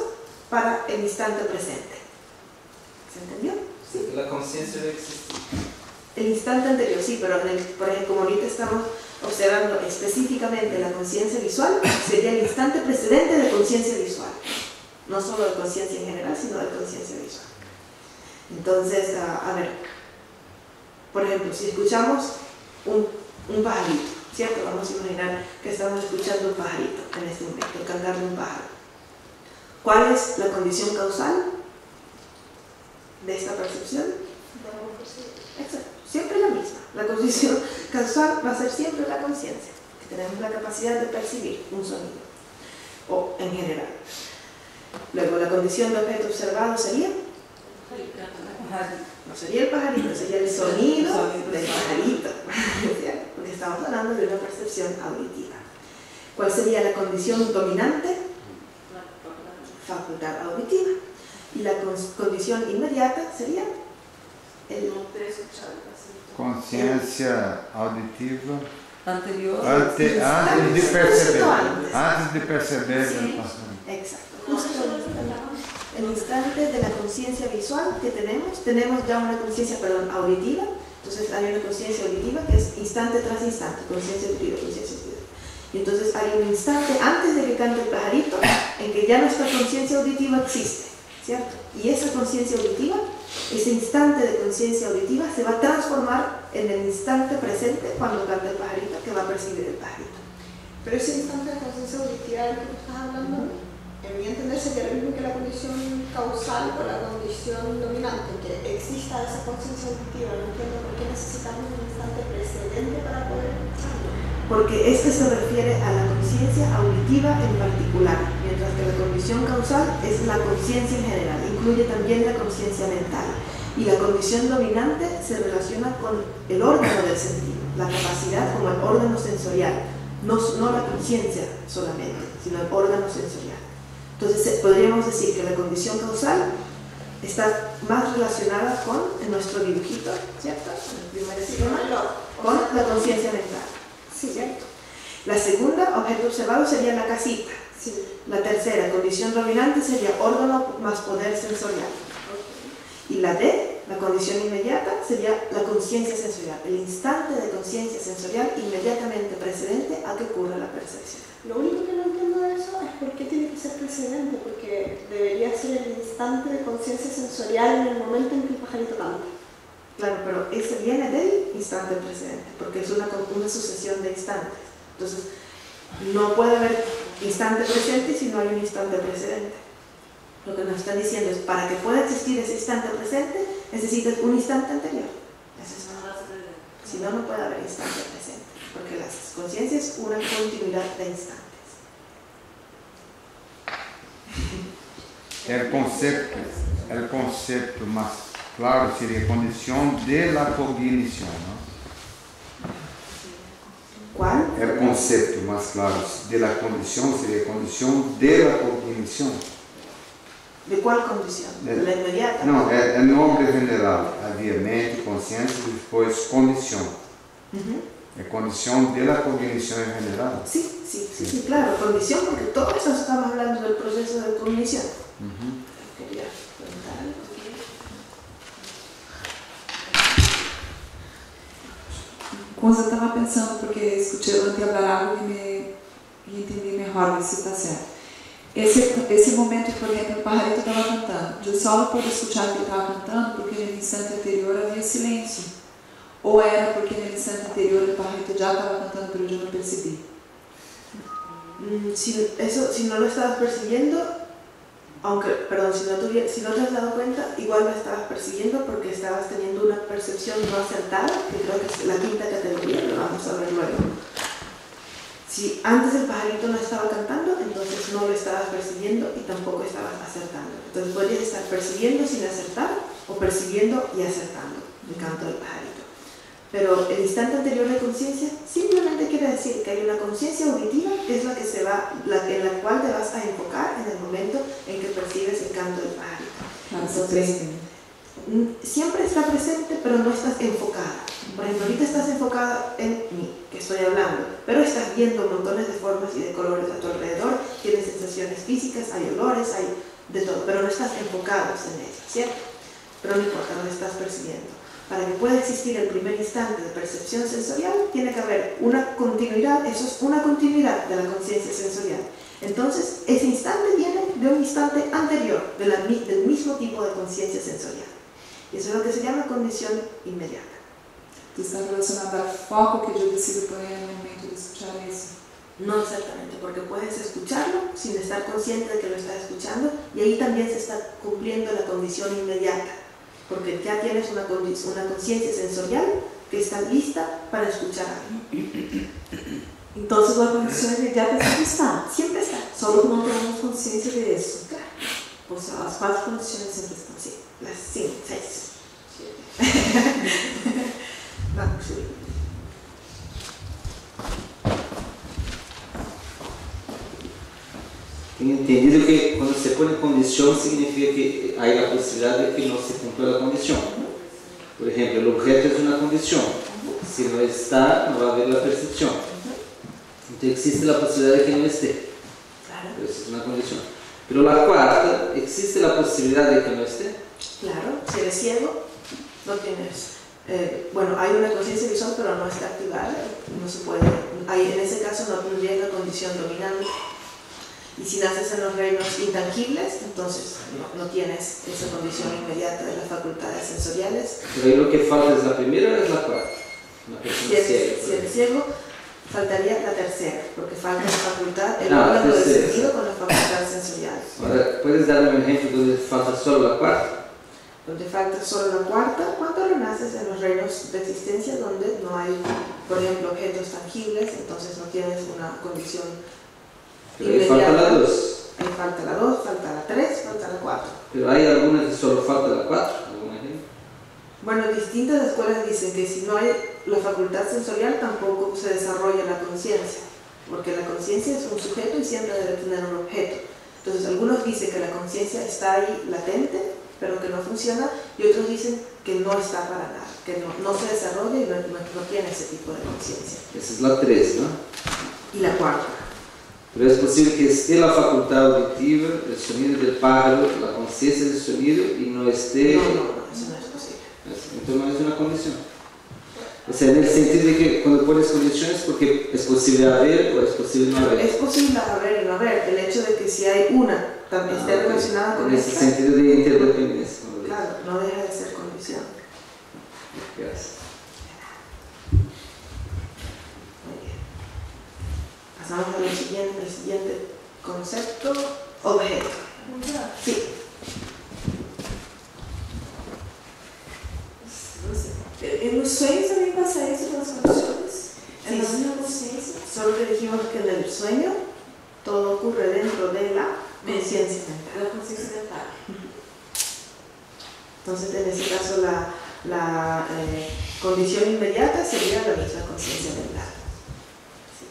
para el instante presente. ¿Se entendió? Sí. La conciencia debe existir. El instante anterior, sí, pero por ejemplo, como ahorita estamos observando específicamente la conciencia visual, sería el instante precedente de conciencia visual. No solo de conciencia en general, sino de conciencia visual. Entonces, a ver, por ejemplo, si escuchamos un pajarito, ¿cierto? Vamos a imaginar que estamos escuchando un pajarito en este momento, el cantar de un pájaro. ¿Cuál es la condición causal de esta percepción? Exacto. siempre la misma. La condición causal va a ser siempre la conciencia, que tenemos la capacidad de percibir un sonido, o en general. Luego, la condición de objeto observado sería, no sería el pajarito, sería el sonido del pajarito, porque estamos hablando de una percepción auditiva. ¿Cuál sería la condición dominante? Facultad auditiva. Y la condición inmediata sería el Consciência auditiva Anterior. antes de perceber Sí, el pajarito. exacto. Justo el instante de la conciencia visual que tenemos ya una conciencia, auditiva. Entonces hay una conciencia auditiva que es instante tras instante, conciencia auditiva, conciencia auditiva. Y entonces hay un instante antes de que cante el pajarito en que ya nuestra conciencia auditiva existe, ¿cierto? Y esa conciencia auditiva, ese instante de conciencia auditiva se va a transformar en el instante presente cuando cante el pajarito, que va a percibir el pajarito. Pero ese instante de conciencia auditiva del que tú estás hablando, en mi entender sería lo mismo que la condición causal o la condición dominante, que exista esa conciencia auditiva. No entiendo por qué necesitamos un instante precedente para poder escucharlo. Porque este se refiere a la conciencia auditiva en particular, mientras que la condición causal es la conciencia en general, incluye también la conciencia mental. Y la condición dominante se relaciona con el órgano del sentido, la capacidad como el órgano sensorial, no la conciencia solamente, sino el órgano sensorial. Entonces podríamos decir que la condición causal está más relacionada con, en nuestro dibujito, ¿cierto? En el primer esquema, con la conciencia mental. Sí, ¿cierto? La segunda, objeto observado, sería la casita. Sí. La tercera, condición dominante, sería órgano más poder sensorial. Y la D, la condición inmediata, sería la conciencia sensorial, el instante de conciencia sensorial inmediatamente precedente a que ocurra la percepción. Lo único que no entiendo de eso es por qué tiene que ser precedente, porque debería ser el instante de conciencia sensorial en el momento en que el pajarito canta. Claro, pero ese viene del instante precedente, porque es una sucesión de instantes. Entonces, no puede haber instante presente si no hay un instante precedente. Lo que nos están diciendo es, para que pueda existir ese instante presente, necesitas un instante anterior. Si no, no puede haber instante presente, porque la conciencia es una continuidad de instantes. El concepto más claro sería condición de la cognición, ¿no? ¿Cuál? El concepto más claro de la condición sería condición de la cognición. ¿De cuál condición? ¿De la inmediata? No, el nombre general. Había mente, conciencia y después condición. La condición de la cognición en general. Sí, claro, condición, porque todos estamos hablando del proceso de cognición. Quería preguntar algo. Quando eu estava pensando, porque escutei o Ante falar algo que me entendi melhor, ver se está certo. Esse momento, por exemplo, o pajarito estava cantando. Eu só pude escutar que ele estava cantando porque no instante anterior havia silêncio. Ou era porque no instante anterior o pajarito já estava cantando, pero eu não percebi. Si no lo estabas percibiendo, si no te has dado cuenta, igual lo estabas persiguiendo porque estabas teniendo una percepción no acertada, que creo que es la quinta categoría, lo vamos a ver luego. Si antes el pajarito no estaba cantando, entonces no lo estabas persiguiendo y tampoco estabas acertando. Entonces podrías estar persiguiendo sin acertar o persiguiendo y acertando el canto del pajarito. Pero el instante anterior de conciencia simplemente quiere decir que hay una conciencia auditiva que es en la cual te vas a enfocar en el momento en que percibes el canto del pajarito. Entonces, siempre está presente, pero no estás enfocada. Por ejemplo, ahorita estás enfocada en mí, que estoy hablando, pero estás viendo montones de formas y de colores a tu alrededor, tienes sensaciones físicas, hay olores, hay de todo, pero no estás enfocado en ellas, ¿cierto? Pero no importa, no estás percibiendo. Para que pueda existir el primer instante de percepción sensorial, tiene que haber una continuidad, eso es una continuidad de la conciencia sensorial. Entonces, ese instante viene de un instante anterior, del mismo tipo de conciencia sensorial. Y eso es lo que se llama condición inmediata. Está relacionado al foco que yo decido poner en el momento de escuchar eso. No exactamente, porque puedes escucharlo sin estar consciente de que lo estás escuchando, y ahí también se está cumpliendo la condición inmediata. porque ya tienes una conciencia sensorial que está lista para escuchar algo. Entonces la condición inmediata siempre está, solo que no tenemos conciencia de eso. Claro. O sea, las 4 condiciones siempre están. Sí, las 5, 6. Vamos, subir. Tengo entendido que cuando se pone condición significa que hay la posibilidad de que no se cumpla la condición. Por ejemplo, el objeto es una condición. Si no está, no va a haber la percepción. Entonces existe la posibilidad de que no esté. Pero eso es una condición. Pero la cuarta, ¿existe la posibilidad de que no esté? Claro, si eres ciego, no tienes. Bueno, hay una conciencia visual, pero no está activada. No se puede. En ese caso no tendría la condición dominante. Y si naces en los reinos intangibles, entonces no tienes esa condición inmediata de las facultades sensoriales. Pero ahí lo que falta es la primera o es la cuarta. Si eres ciego, faltaría la tercera, porque falta la facultad, el órgano del sentido con la facultad sensorial. Ahora, ¿puedes darme un ejemplo donde falta solo la cuarta? Donde falta solo la cuarta, cuando renaces en los reinos de existencia donde no hay, por ejemplo, objetos tangibles, entonces no tienes una condición Pero ahí falta la 2. Ahí falta la 2, falta la 3, falta la 4. Pero hay alguna que solo falta la 4. ¿Algún ejemplo? Bueno, distintas escuelas dicen que si no hay la facultad sensorial tampoco se desarrolla la conciencia, porque la conciencia es un sujeto y siempre debe tener un objeto. Entonces algunos dicen que la conciencia está ahí latente, pero que no funciona, y otros dicen que no está para nada, que no se desarrolla y no tiene ese tipo de conciencia. Esa es la 3, ¿no? Y la cuarta. Pero es posible que esté la facultad auditiva, el sonido del pájaro, la conciencia del sonido y no esté... No, eso no es posible. Entonces no es una condición. O sea, en el sentido de que cuando pones condiciones, porque es posible haber o es posible no haber. Es posible haber y no haber. El hecho de que si hay una también esté relacionada con en ese esta, sentido de interdependencia. claro, no deja de ser condición. Gracias. Muy bien. Pasamos al siguiente concepto, objeto. Sí. En los sueños también pasa eso con las condiciones. En la misma conciencia. Solo que dijimos que en el sueño todo ocurre dentro de la conciencia mental. La conciencia mental. Entonces, en ese caso, la condición inmediata sería la misma conciencia mental. Sí.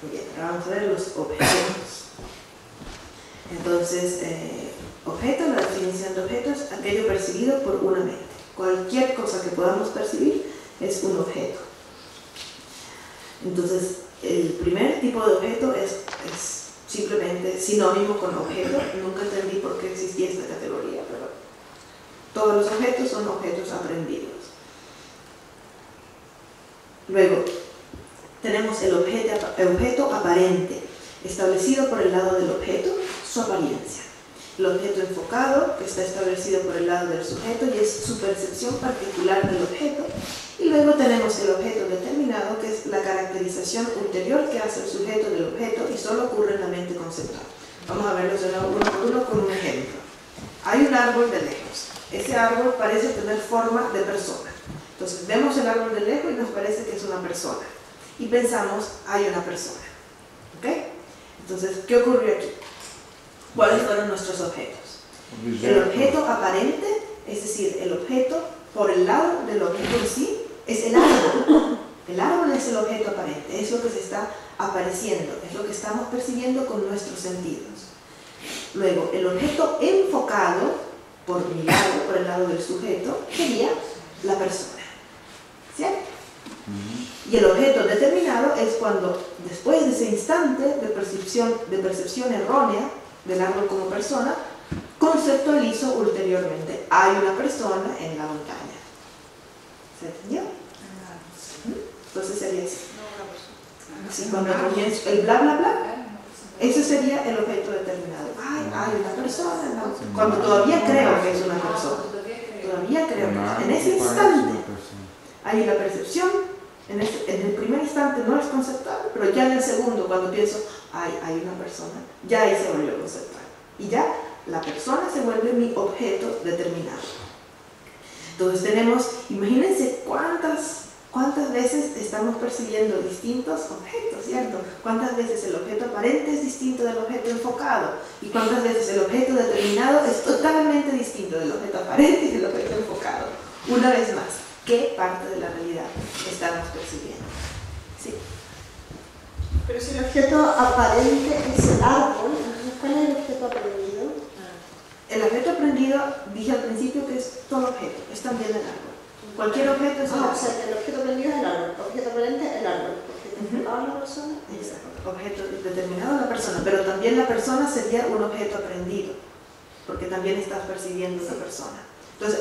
Muy bien, ahora vamos a ver los objetos. Entonces, objeto, la definición de objeto es aquello percibido por una mente. Cualquier cosa que podamos percibir es un objeto. Entonces, el primer tipo de objeto es simplemente sinónimo con objeto. Nunca entendí por qué existía esta categoría, pero todos los objetos son objetos aprendidos. Luego, tenemos el objeto aparente, establecido por el lado del objeto, su apariencia. El objeto enfocado, que está establecido por el lado del sujeto y es su percepción particular del objeto. Y luego tenemos el objeto determinado, que es la caracterización ulterior que hace el sujeto del objeto y solo ocurre en la mente conceptual. Vamos a verlos uno por uno con un ejemplo. Hay un árbol de lejos. Ese árbol parece tener forma de persona. Entonces vemos el árbol de lejos y nos parece que es una persona. Y pensamos, hay una persona. ¿Ok? Entonces, ¿qué ocurrió aquí? ¿Cuáles fueron nuestros objetos? El objeto aparente, es decir, el objeto por el lado del objeto en sí, es el árbol. El árbol es el objeto aparente, es lo que se está apareciendo, es lo que estamos percibiendo con nuestros sentidos. Luego, el objeto enfocado, por mi lado, por el lado del sujeto, sería la persona. ¿Cierto? Y el objeto determinado es cuando, después de ese instante de percepción errónea del árbol como persona, conceptualizo ulteriormente. Hay una persona en la montaña. ¿Se entendió? Entonces sería así. Sí, cuando comienzo el bla bla bla, ese sería el objeto determinado. Hay una persona en la montaña. Cuando todavía creo que es una persona. Todavía creo que en ese instante hay una percepción. En el primer instante no es conceptual, pero ya en el segundo, cuando pienso, hay una persona, ya ahí se volvió conceptual. Y ya la persona se vuelve mi objeto determinado. Entonces tenemos, imagínense cuántas veces estamos percibiendo distintos objetos, ¿cierto? Cuántas veces el objeto aparente es distinto del objeto enfocado y cuántas veces el objeto determinado es totalmente distinto del objeto aparente y del objeto enfocado. Una vez más, ¿qué parte de la realidad estamos percibiendo? Sí. Pero si el objeto aparente es el árbol, entonces ¿cuál es el objeto aprendido? El objeto aprendido, dije al principio que es todo objeto, es también el árbol. Cualquier objeto es el árbol. O sea, que el objeto aprendido es el árbol, objeto aparente el árbol, objeto enfocado en la persona. Exacto, objeto determinado a la persona, pero también la persona sería un objeto aprendido, porque también estás percibiendo una persona. Entonces,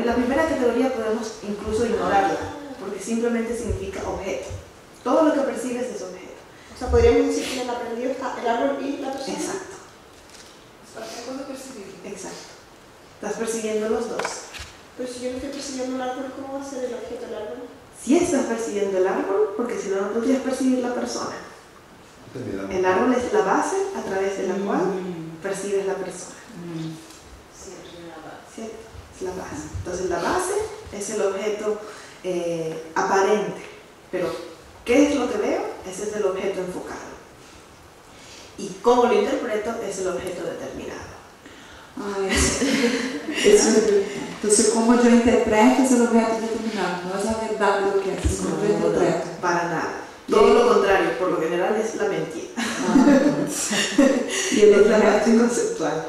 la primera categoría podemos incluso ignorarla, porque simplemente significa objeto. Todo lo que percibes es objeto. O sea, podríamos decir que en el aprendido está el árbol y la persona. Exacto. Cualquier cosa percibir. Exacto. Estás percibiendo los dos. Pero si yo no estoy percibiendo el árbol, ¿cómo va a ser el objeto del árbol? Si estás percibiendo el árbol, porque si no, no podrías percibir la persona. El árbol es la base a través de la cual percibes la persona. ¿Cierto? Es la base. Entonces la base es el objeto aparente. Pero, ¿qué es lo que veo? Ese es el objeto enfocado. Y cómo lo interpreto es el objeto determinado. Entonces, como yo interpreto es el objeto determinado, no es la verdad de lo que es, como yo interpreto. Para nada. Todo lo contrario, por lo general es la mentira. Y el Es la parte objeto, conceptual.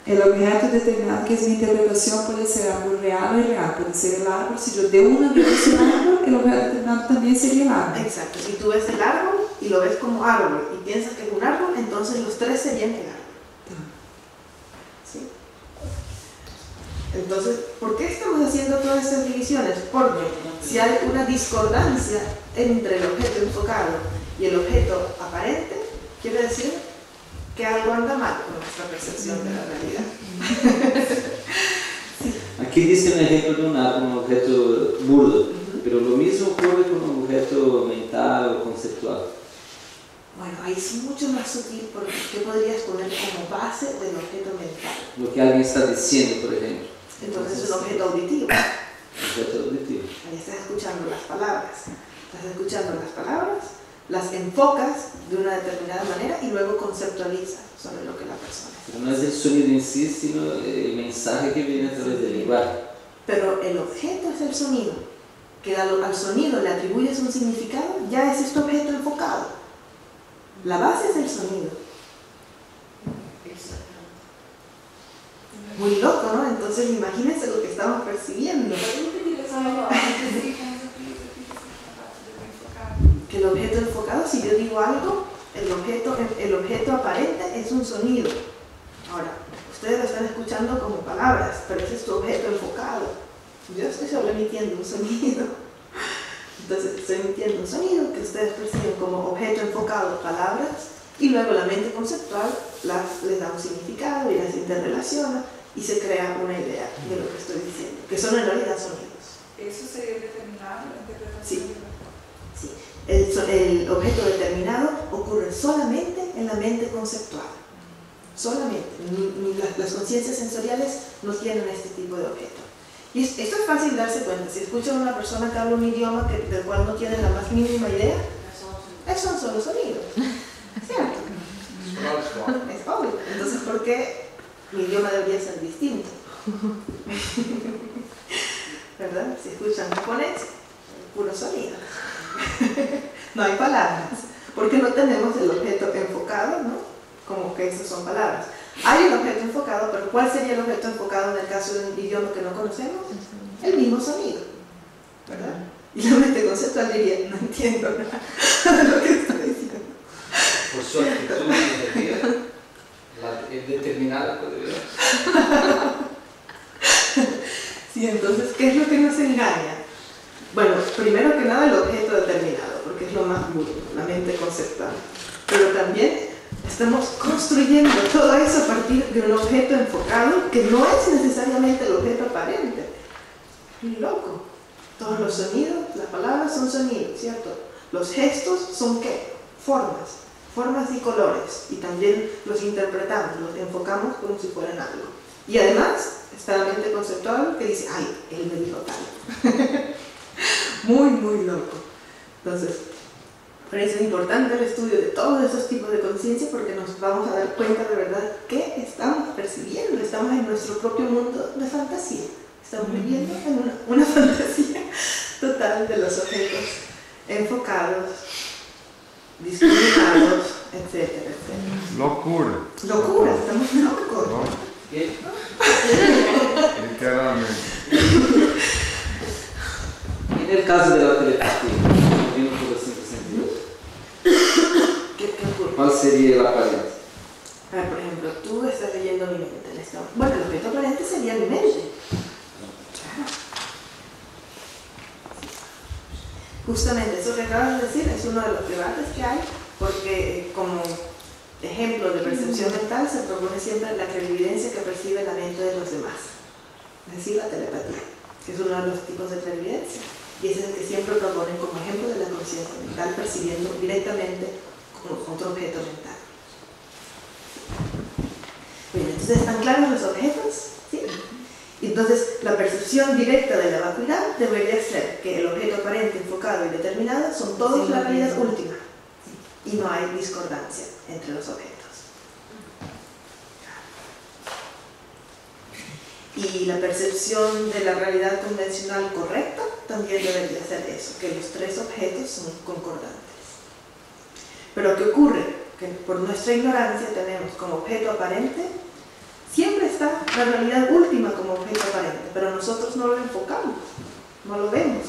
el objeto determinado, que es mi interpretación, puede ser algo real o irreal, puede ser el árbol. Si yo de una vez el árbol, el objeto determinado también sería el árbol. Exacto. Si tú ves el árbol y lo ves como árbol y piensas que es un árbol, entonces los tres serían el árbol. ¿Sí? Entonces, ¿por qué estamos haciendo todas estas divisiones? Porque si hay una discordancia entre el objeto enfocado y el objeto aparente, quiere decir que algo anda mal con nuestra percepción de la realidad. Aquí dice un ejemplo de un objeto burdo, pero lo mismo ocurre con un objeto mental o conceptual. Bueno, ahí es mucho más sutil porque ¿qué podrías poner como base del objeto mental? Lo que alguien está diciendo, por ejemplo. Entonces es un objeto auditivo. Objeto auditivo. Ahí estás escuchando las palabras. Estás escuchando las palabras, las enfocas de una determinada manera y luego conceptualizas sobre lo que la persona Pero no es el sonido en sí, sino el mensaje que viene a través del lenguaje. Pero el objeto es el sonido. Que al sonido le atribuyes un significado, ya es este objeto enfocado. La base es el sonido. Muy loco, ¿no? Entonces imagínense lo que estamos percibiendo. Que el objeto enfocado, si yo digo algo, el objeto aparente es un sonido. Ahora, ustedes lo están escuchando como palabras, pero ese es tu objeto enfocado. Yo estoy solo emitiendo un sonido. Entonces estoy emitiendo un sonido que ustedes perciben como objeto enfocado, palabras, y luego la mente conceptual les da un significado y las interrelaciona y se crea una idea de lo que estoy diciendo, que son en realidad sonidos. Eso sería determinado, la interpretación. Sí. El objeto determinado ocurre solamente en la mente conceptual. Solamente. Las conciencias sensoriales no tienen este tipo de objeto. Y esto es fácil darse cuenta. Si escuchan a una persona que habla un idioma del cual no tienen la más mínima idea, son solo sonidos. ¿Cierto? Es obvio. Entonces, ¿por qué mi idioma debería ser distinto? ¿Verdad? Si escuchan japonés, puro sonido. No hay palabras. Porque no tenemos el objeto enfocado, ¿no? Como que esas son palabras. Hay un objeto enfocado, pero ¿cuál sería el objeto enfocado en el caso de un idioma que no conocemos? El mismo sonido, ¿verdad? Y la mente conceptual diría, no entiendo nada de lo que está diciendo. Por su actitud, el determinado podría. Sí, entonces, ¿qué es lo que nos engaña? Bueno, primero que nada el objeto determinado, porque es lo más burdo, la mente conceptual. Pero también estamos construyendo todo eso a partir de un objeto enfocado que no es necesariamente el objeto aparente. Loco. Todos los sonidos, las palabras son sonidos, ¿cierto? Los gestos son ¿qué? Formas. formas y colores, y también los interpretamos, los enfocamos como si fueran algo. Y además está la mente conceptual que dice, ay, él me dijo tal. Muy, muy loco. Entonces, por eso es importante el estudio de todos esos tipos de conciencia, porque nos vamos a dar cuenta de verdad que estamos percibiendo, estamos en nuestro propio mundo de fantasía. Estamos viviendo en una fantasía total de los objetos enfocados, discriminados, etcétera, etcétera. Loucura. Locura, estamos locos. ¿Qué? Literalmente. En el caso de la telepatía, viendo por los 5 sentidos, ¿Qué ocurre? ¿cuál sería el aparente? A ver, por ejemplo, tú estás leyendo mi mente en este momento. Bueno, el objeto aparente sería mi mente. Claro. Justamente eso que acabas de decir es uno de los debates que hay, porque como ejemplo de percepción mental se propone siempre la clarividencia que percibe la mente de los demás, es decir, la telepatía, que es uno de los tipos de clarividencia, y ese es el que siempre proponen como ejemplo de la conciencia mental percibiendo directamente con otro objeto mental. Bien, entonces, ¿están claros los objetos? ¿Sí? Entonces, la percepción directa de la vacuidad debería ser que el objeto aparente, enfocado y determinado son todos la realidad última, y no hay discordancia entre los objetos. Y la percepción de la realidad convencional correcta también debería ser eso, que los tres objetos son concordantes. Pero ¿qué ocurre? Que por nuestra ignorancia tenemos como objeto aparente, siempre está la realidad última como objeto aparente, pero nosotros no lo enfocamos, no lo vemos,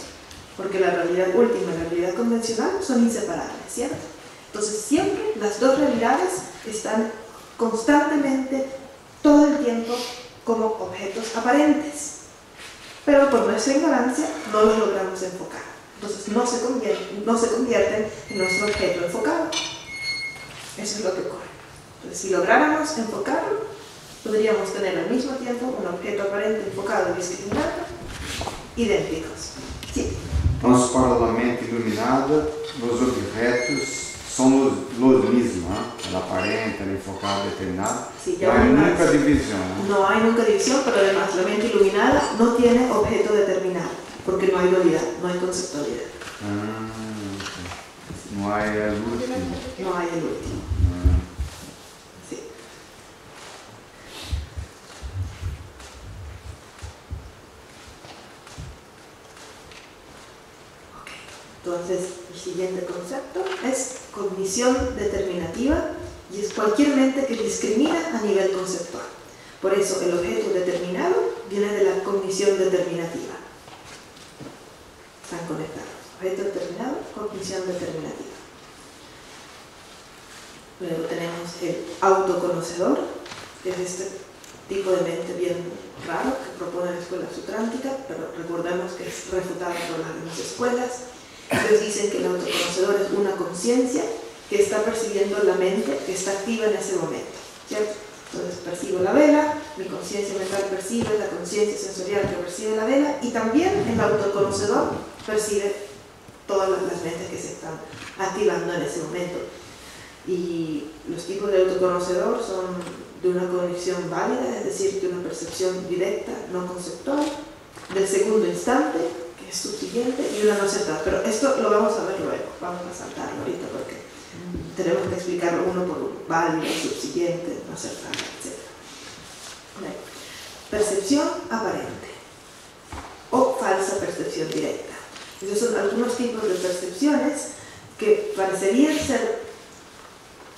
porque la realidad última y la realidad convencional son inseparables, ¿cierto? Entonces siempre las dos realidades están constantemente, todo el tiempo, como objetos aparentes, pero por nuestra ignorancia no los logramos enfocar, entonces no se convierten en nuestro objeto enfocado. Eso es lo que ocurre. Entonces, si lográramos enfocarlo, podríamos tener al mismo tiempo un objeto aparente enfocado y discriminado idénticos. Sí. Entonces, para la mente iluminada, los objetos son los mismos, ¿no? El aparente, el enfocado, determinado. Sí, no hay nunca división, ¿no? No hay nunca división, pero además la mente iluminada no tiene objeto determinado, porque no hay dualidad, no hay conceptualidad. Okay. No hay el último. No hay el último. Sí. Ok. Entonces, el siguiente concepto es cognición determinativa, y es cualquier mente que discrimina a nivel conceptual. Por eso el objeto determinado viene de la cognición determinativa. Están conectados. Objeto determinado, cognición determinativa. Luego tenemos el autoconocedor, que es este tipo de mente bien raro que propone la escuela sutrántica, pero recordemos que es refutado por las demás escuelas. Ellos dicen que el autoconocedor es una conciencia que está percibiendo la mente que está activa en ese momento, ¿cierto? Entonces percibo la vela, mi conciencia mental percibe la conciencia sensorial que percibe la vela, y también el autoconocedor percibe todas las mentes que se están activando en ese momento. Y los tipos de autoconocedor son de una cognición válida, es decir, de una percepción directa, no conceptual, del segundo instante, que es subsiguiente, y una no acertada. Pero esto lo vamos a ver luego, vamos a saltarlo ahorita porque tenemos que explicarlo uno por uno: válido, subsiguiente, no acertada, etc. Percepción aparente o falsa percepción directa. Esos son algunos tipos de percepciones que parecerían ser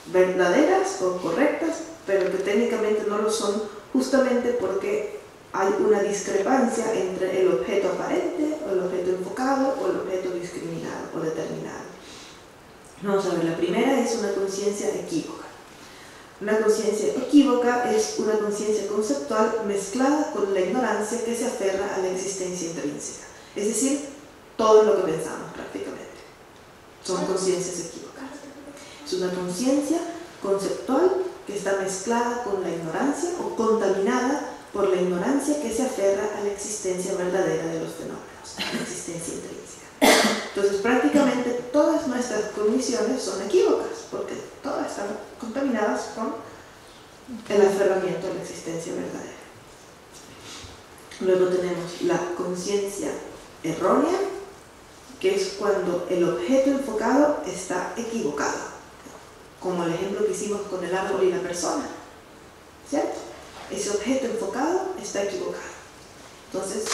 verdaderas o correctas, pero que técnicamente no lo son, justamente porque hay una discrepancia entre el objeto aparente o el objeto enfocado o el objeto discriminado o determinado. Vamos a ver, la primera es una conciencia equívoca. Una conciencia equívoca es una conciencia conceptual mezclada con la ignorancia que se aferra a la existencia intrínseca, es decir, todo lo que pensamos prácticamente. Son conciencias equívocas. Es una conciencia conceptual que está mezclada con la ignorancia o contaminada por la ignorancia que se aferra a la existencia verdadera de los fenómenos, a la existencia intrínseca. Entonces, prácticamente todas nuestras cogniciones son equívocas, porque todas están contaminadas con el aferramiento a la existencia verdadera. Luego tenemos la conciencia errónea, que es cuando el objeto enfocado está equivocado, como el ejemplo que hicimos con el árbol y la persona, ¿cierto? Ese objeto enfocado está equivocado. Entonces,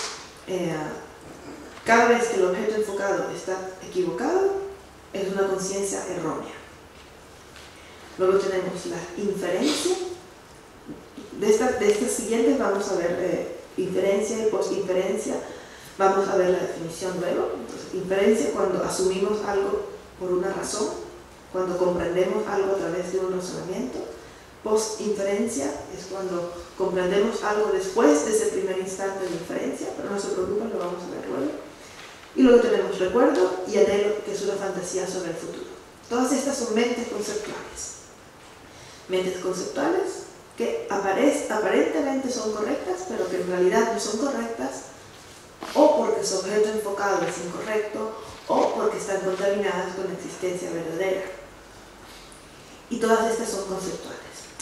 cada vez que el objeto enfocado está equivocado, es una conciencia errónea. Luego tenemos la inferencia. De estas siguientes vamos a ver inferencia y postinferencia. Vamos a ver la definición luego. Entonces, inferencia cuando asumimos algo por una razón, cuando comprendemos algo a través de un razonamiento. Postinferencia es cuando comprendemos algo después de ese primer instante de inferencia, pero no se preocupen, lo vamos a ver luego. Y luego tenemos recuerdo y anhelo, que es una fantasía sobre el futuro. Todas estas son mentes conceptuales. Mentes conceptuales que aparentemente son correctas, pero que en realidad no son correctas, o porque su objeto enfocado es incorrecto, o porque están contaminadas con la existencia verdadera. Y todas estas son conceptuales.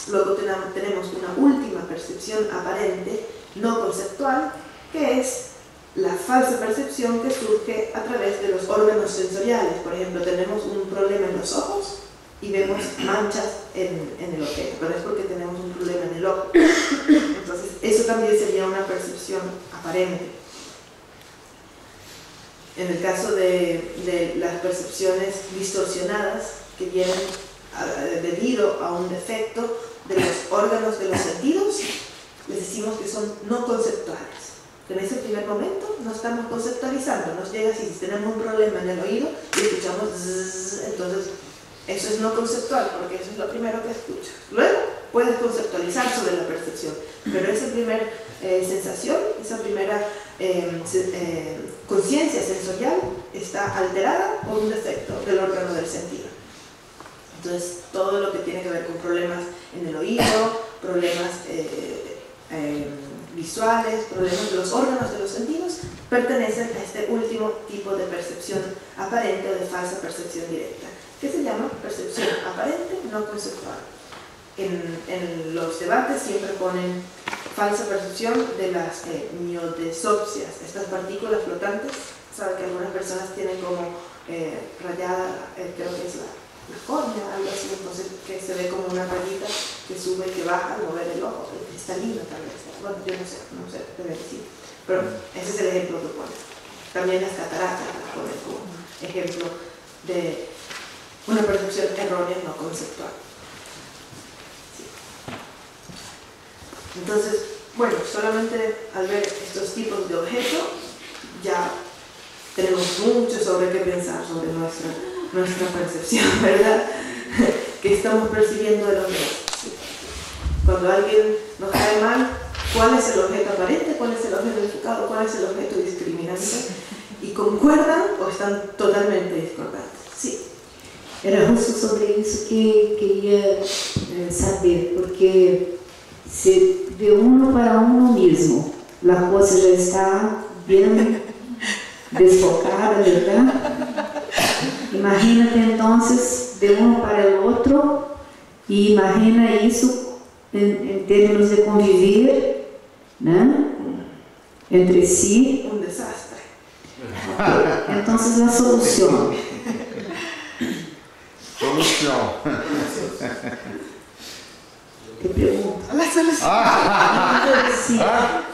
Luego tenemos una última percepción aparente, no conceptual, que es la falsa percepción que surge a través de los órganos sensoriales. Por ejemplo, tenemos un problema en los ojos y vemos manchas en el objeto, pero es porque tenemos un problema en el ojo. Entonces, eso también sería una percepción aparente. En el caso de las percepciones distorsionadas que vienen debido a un defecto de los órganos de los sentidos, les decimos que son no conceptuales. En ese primer momento no estamos conceptualizando, nos llega si tenemos un problema en el oído y escuchamos zzz, entonces eso es no conceptual, porque eso es lo primero que escuchas. Luego puedes conceptualizar sobre la percepción, pero esa primera sensación, esa primera conciencia sensorial está alterada por un defecto del órgano del sentido. Entonces, todo lo que tiene que ver con problemas en el oído, problemas visuales, problemas de los órganos de los sentidos, pertenecen a este último tipo de percepción aparente o de falsa percepción directa, que se llama percepción aparente no conceptual. En los debates siempre ponen falsa percepción de las miodesopsias, estas partículas flotantes. Saben que algunas personas tienen como rayada, creo que es la córnea, algo así, entonces que se ve como una rayita que sube y que baja al mover el ojo, el cristalino tal vez. Bueno, yo no sé, debe decir. Pero ese es el ejemplo que pone. También las cataratas las ponen como ejemplo de una percepción errónea no conceptual. Sí. Entonces, bueno, solamente al ver estos tipos de objetos ya tenemos mucho sobre qué pensar sobre nuestra percepción, ¿verdad? Que estamos percibiendo de los demás. Cuando alguien nos cae mal, ¿cuál es el objeto aparente? ¿Cuál es el objeto enfocado? ¿Cuál es el objeto discriminante? ¿Y concuerdan o están totalmente discordantes? Sí. Era justo sobre isso que queria saber, porque se de uno para uno mesmo, a coisa já está bem desfocada, ¿verdad? Imagínate entonces de uno para el otro y imagina isso en términos de conviver, ¿no? Entre sí. Un desastre. Okay. Entonces la solución. Solución. Te pregunto. La solución. Sí.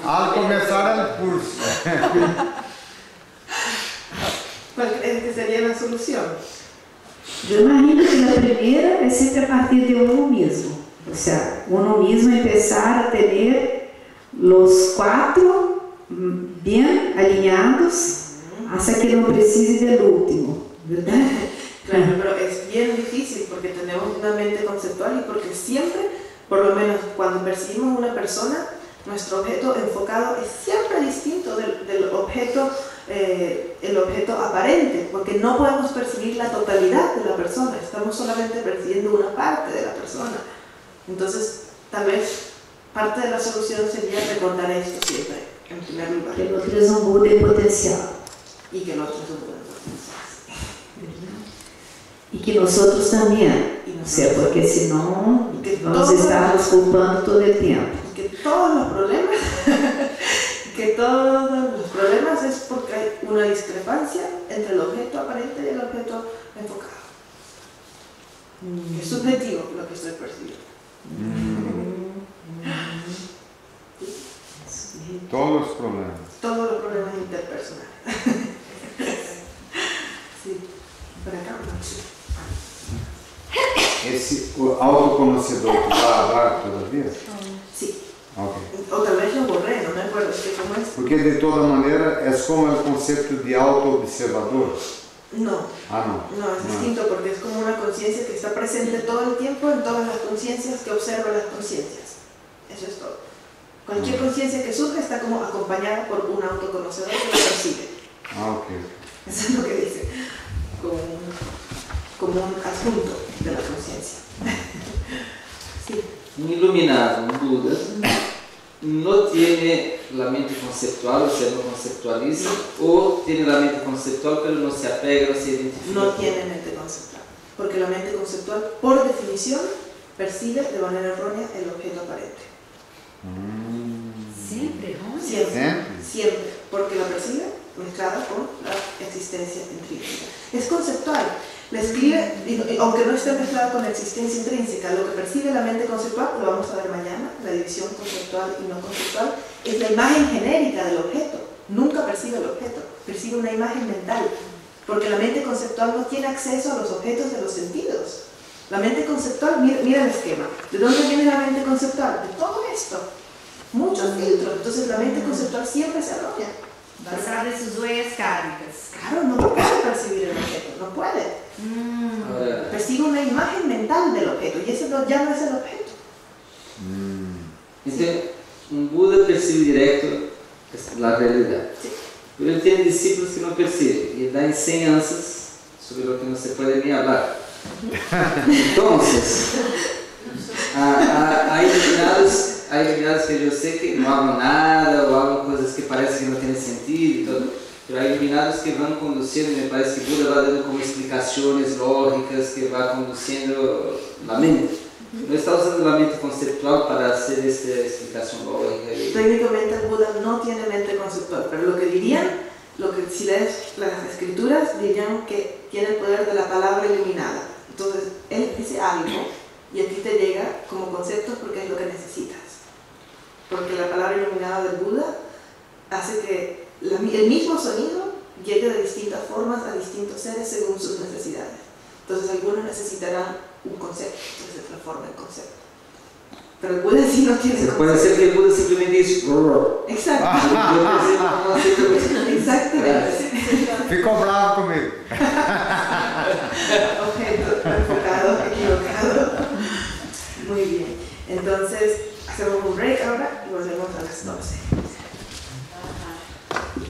Al começar o curso. ¿Cuál crees que sería la solución? Yo imagino que la primera es siempre a partir de uno mismo. O sea, uno mismo empezar a tener los cuatro bien alineados hasta que no precise del último, ¿verdad? Claro, pero es bien difícil porque tenemos una mente conceptual y porque siempre, por lo menos cuando percibimos una persona, nuestro objeto enfocado es siempre distinto del objeto, el objeto aparente, porque no podemos percibir la totalidad de la persona, estamos solamente percibiendo una parte de la persona. Entonces, tal vez parte de la solución sería recordar esto siempre, en primer lugar. Que el otro es un Buda en potencial. Y que el otro es un buen potencial. Y que nosotros también, Y o sea, nosotros porque senão Y que vamos todos- estar nos culpando todo el tiempo. Y que todos los problemas, que todos los problemas es porque hay una discrepancia entre el objeto aparente y el objeto enfocado. Es subjetivo lo que estoy percibiendo. Todos los problemas. Todos los problemas interpersonales. Sí, por acá, no, sí. Esse o autoconhecedor que vai a hablar todavía? Sí. Ok. O tal vez lo borré, no me acuerdo, es que como es. Porque de toda maneira é como o conceito de auto-observador. No, Ah, não. no, es distinto porque es como una conciencia que está presente todo el tiempo en todas las conciencias que observan las conciencias. Eso es todo. Cualquier conciencia que surge está como acompañada por un autoconocedor que lo percibe. Ah, ok. Eso es lo que dice. Como un adjunto de la conciencia. Sí. Un iluminado, un Buda, no tiene la mente conceptual, o sea, no conceptualiza, o tiene la mente conceptual pero no se apega, no se identifica. No tiene mente conceptual, porque la mente conceptual, por definición, percibe de manera errónea el objeto aparente. Siempre, ¿no? Siempre, Sempre? siempre, porque la percibe mezclada con la existencia intrínseca. Es conceptual, la escribe, aunque no esté mezclada con la existencia intrínseca, lo que percibe la mente conceptual, lo vamos a ver mañana, la división conceptual y no conceptual, es la imagen genérica del objeto. Nunca percibe el objeto, percibe una imagen mental, porque la mente conceptual no tiene acceso a los objetos de los sentidos. La mente conceptual, mira el esquema. ¿De dónde viene la mente conceptual? De todo esto. Muchos filtros. Entonces la mente conceptual siempre se arrolla. Basada en sus huellas kármicas. Claro, no puede percibir el objeto, no puede. Ahora, Percibe una imagen mental del objeto y ese ya no es el objeto. entonces, un Buda percibe directo la realidad. Sí. Pero él tiene discípulos que no perciben y da enseñanzas sobre lo que no se puede ni hablar. Entonces, hay iluminados que yo sé que no hablan nada o hablan cosas que parece que no tienen sentido y todo, pero hay iluminados que van conduciendo, y me parece que Buda va dando como explicaciones lógicas que va conduciendo la mente. No está usando la mente conceptual para hacer esta explicación lógica. Técnicamente el Buda no tiene mente conceptual, pero lo que dirían, si lees las escrituras, dirían que tiene el poder de la palabra iluminada. Entonces, él dice algo y a ti te llega como conceptos porque es lo que necesitas. Porque la palabra iluminada del Buda hace que el mismo sonido llegue de distintas formas a distintos seres según sus necesidades. Entonces, algunos necesitarán un concepto, entonces se transforma en concepto. Pero el Buda sí no tiene ese Puede ser que el Buda simplemente dice Exacto. Exactamente. Ficou bravo comigo. Objeto enfocado, equivocado. Muy bien. Entonces, hacemos un break ahora y volvemos a las 12.